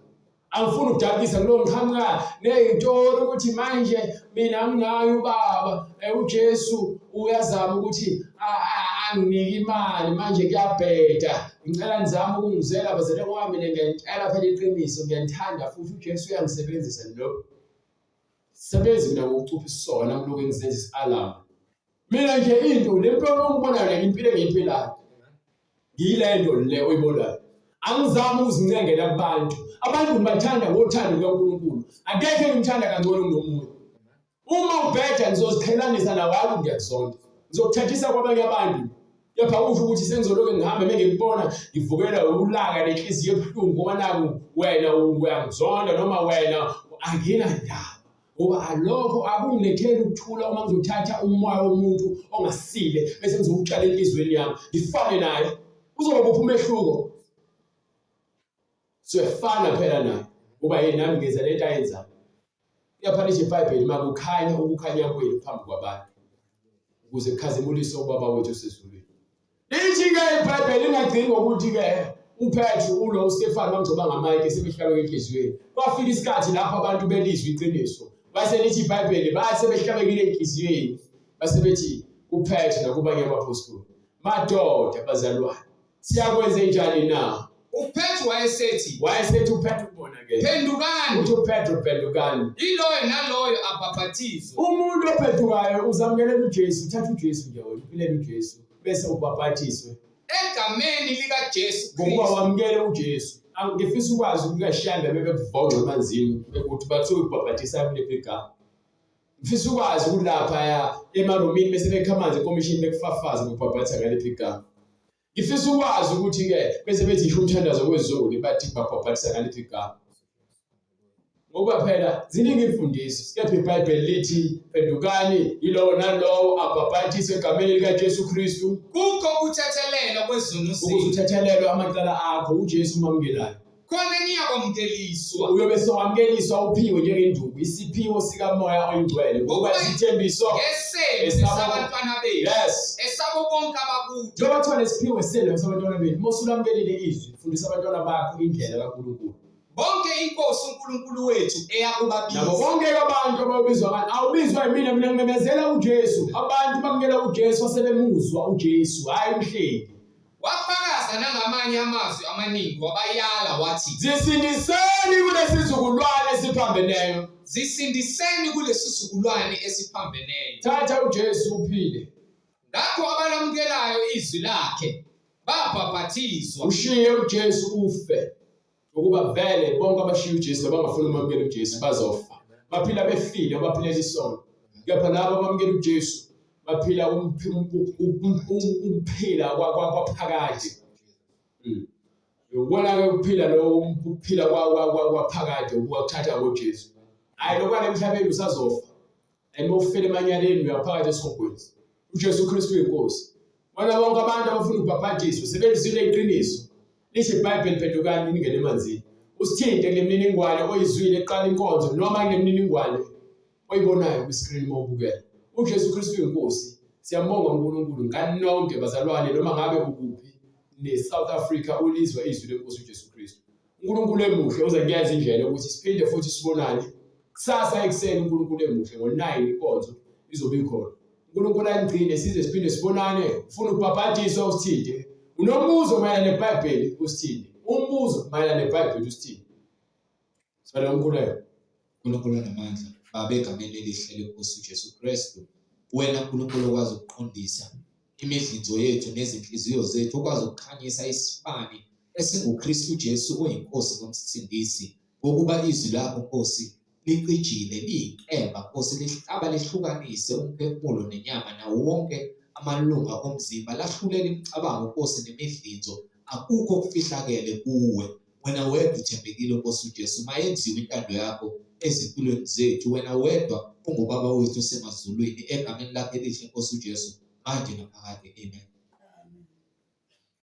Angifuni ukujabulisa kulo ngihamka nezintolo ukuthi manje mina nginayo ubaba uJesu uyazama ukuthi anginike imali manje kuyabheda ngicela nizame ukungizela bazele ngoba mina ngiyantshela phela iqiniso ngiyanthanda futhi uJesu uyangisebenzisa lo. Sebenzi mina ngokucupha isona kuloko engizenza isalarm. Mina nje into lempilo ongibonayo impilo engiyiphilayo. Ngiyilento le oyibonayo. Angizami ukuzincengela kubantu. Abantu ngibathanda ngothando lukaNkulunkulu. Akekho ngimthanda kangcono kunomuntu. Uma ubheda ngizoziqhelanisa nabantu ngiyakuzonda. Ngizokuthathisa kwabanye abantu. Yapha usho ukuthi sengizoloke ngihamba mengikubona ngivukela ulaka lenhliziyo ebuhlungu ngoba naku wena uyangizonda noma wena angina ndaba. Ngoba alokho akungiletheli ukuthula uma ngizothatha umoya womuntu ongasile bese ngizowutshala enhlizweni yami ngifane naye uzoba kuphi umehluko siyefana phela naye ngoba yena nami ngenza lento ayenzayo iyaphanisha iBhayibheli makukhanya ukukhanya kwenu phambi kwabantu ukuze kukhazimulise ubaba wethu osezulwini. Lithi-ke iBhayibheli ingagcini ngokuthi-ke uPetru ulo uStefano bamgcoba ngamayike sebehlabeke enhliziyweni. Kwafika isikhathi lapho abantu belizwe iqiniso. Base lithi iBhayibheli base behlabekile enhliziyweni. Base bethi uPetru nakubanye abapostoli. Madoda bazalwane. Siyakwenza njani na? uPetru wayesethi uPetru kubona ke. Phendukani. Uthi uPetru phendukani. Iloyo naloyo abhaphathizwe. Umuntu ophendukayo uzamukela uJesu, uthatha uJesu nje wena, uphilela uJesu bese ubhaphathiswe. Egameni likaJesu Kristu. Ngoba wamukele uJesu. Ngifisa ukwazi ukuyashamba bebekuvonga emanzini ukuthi bathiwe ukubhaphathisa kulephi igama. Ngifisa ukwazi ukulapha emaromini bese bekha amanzi ekomishini bekufafaza ukubhaphatha ngalephi igama. Ngifisa ukwazi ukuthi ke bese bethi isho umthandazo wezulu bathi babhaphathisa ngalephi igama. Ngoba phela ziningi imfundiso. Kepha iBhayibheli lithi phendukani yilowo nalowo abhaphathiswe egameni likaJesu Kristu. Kukho ukuthethelelwa kwezono zethu. Ukuze uthethelelwe amacala akho uJesu umamukelayo. Khona niyakwamukeliswa. Uyobe sowamukeliswa uphiwe njengenduku isiphiwo sikamoya oyingcwele ngoba isithembiso esabantwana bethu. Yes. Esabo bonke abakude. Njengoba kuthiwa nesiphiwo esabantwana bethu mosulamkelile izwi fundisa abantwana bakho indlela kaNkulunkulu. Bonke inkosi uNkulunkulu wethu eyakubabiza. Nabo bonke abantu ababizwa ngani awubizwa yimina mina ngimemezela uJesu. Abantu bamukela uJesu asebemuzwa uJesu hayi umhleli. Wafakaza nangamanye amazwi amaningi wabayala wathi zisindiseni kulesizukulwane esiphambeneyo. Zisindiseni kulesizukulwane esiphambeneyo. Thatha uJesu uphile. Ngakho abalamukelayo izwi lakhe babhaphathizwa. Ushiye uJesu ufe. Ukuba vele bonke abashiya uJesu abangafuni ukwamukela uJesu bazofa. Baphila befile baphilela isono. Kepha labo abamukela uJesu baphila umphila kwaphakade. Ubona ke ukuphila lo ukuphila kwaphakade ukuthatha ngoJesu. Hayi lokwane emhlabeni usazofa. Ayimofela emanyaleni uyaphakathi esihogweni. uJesu Kristu inkosi. Bona bonke abantu abafuna ukubhaphathizwa sebelizwile iqiniso. Lisho iBhayibheli phendukani ningene emanzini. Usithinte kule mininingwane oyizwile eqala inkonzo noma kule mininingwane oyibonayo kwi-screen mawubukela. UJesu Kristu uyinkosi. Siyambonga uNkulunkulu ngani nonke bazalwane noma ngabe ukuphi ne-South Africa ulizwe izwi lenkosi uJesu Kristu. uNkulunkulu emuhle uzengenza indlela ukuthi siphinde futhi sibonane. Kusasa ekuseni uNkulunkulu emuhle ngo-9 inkonzo izobe ikhona. uNkulunkulu angigcine size siphinde sibonane. Ufuna ukubhaphathizwa usithinte. Unombuzo mayelana neBhayibheli usithinte. Umbuzo mayelana neBhayibheli usithinte. Sibale uNkulunkulu. uNkulunkulu namandla Baba egameni elihle lenkosi uJesu Kristu, wena uNkulunkulu okwazi ukuqondisa imidlinzo yethu nezinhliziyo zethu, okwazi ukukhanyisa isibani esinguKristu Jesu oyinkosi nomsindisi, ngokuba izwi lakho Nkosi licijile liyinkemba Nkosi, lihlaba lihlukanise umphefumulo nenyama nawo wonke amalunga omzimba, lahlulela imicabango Nkosi nemidlinzo. Akukho okufihlakele kuwe. Wena wedwa uthembekile Nkosi uJesu, mayenziwe intando yakho ezimpilweni zethu. Wena wedwa ungubaba wethu usemazulwini, egameni lakho elihle Nkosi uJesu, manje naphakade. Amen.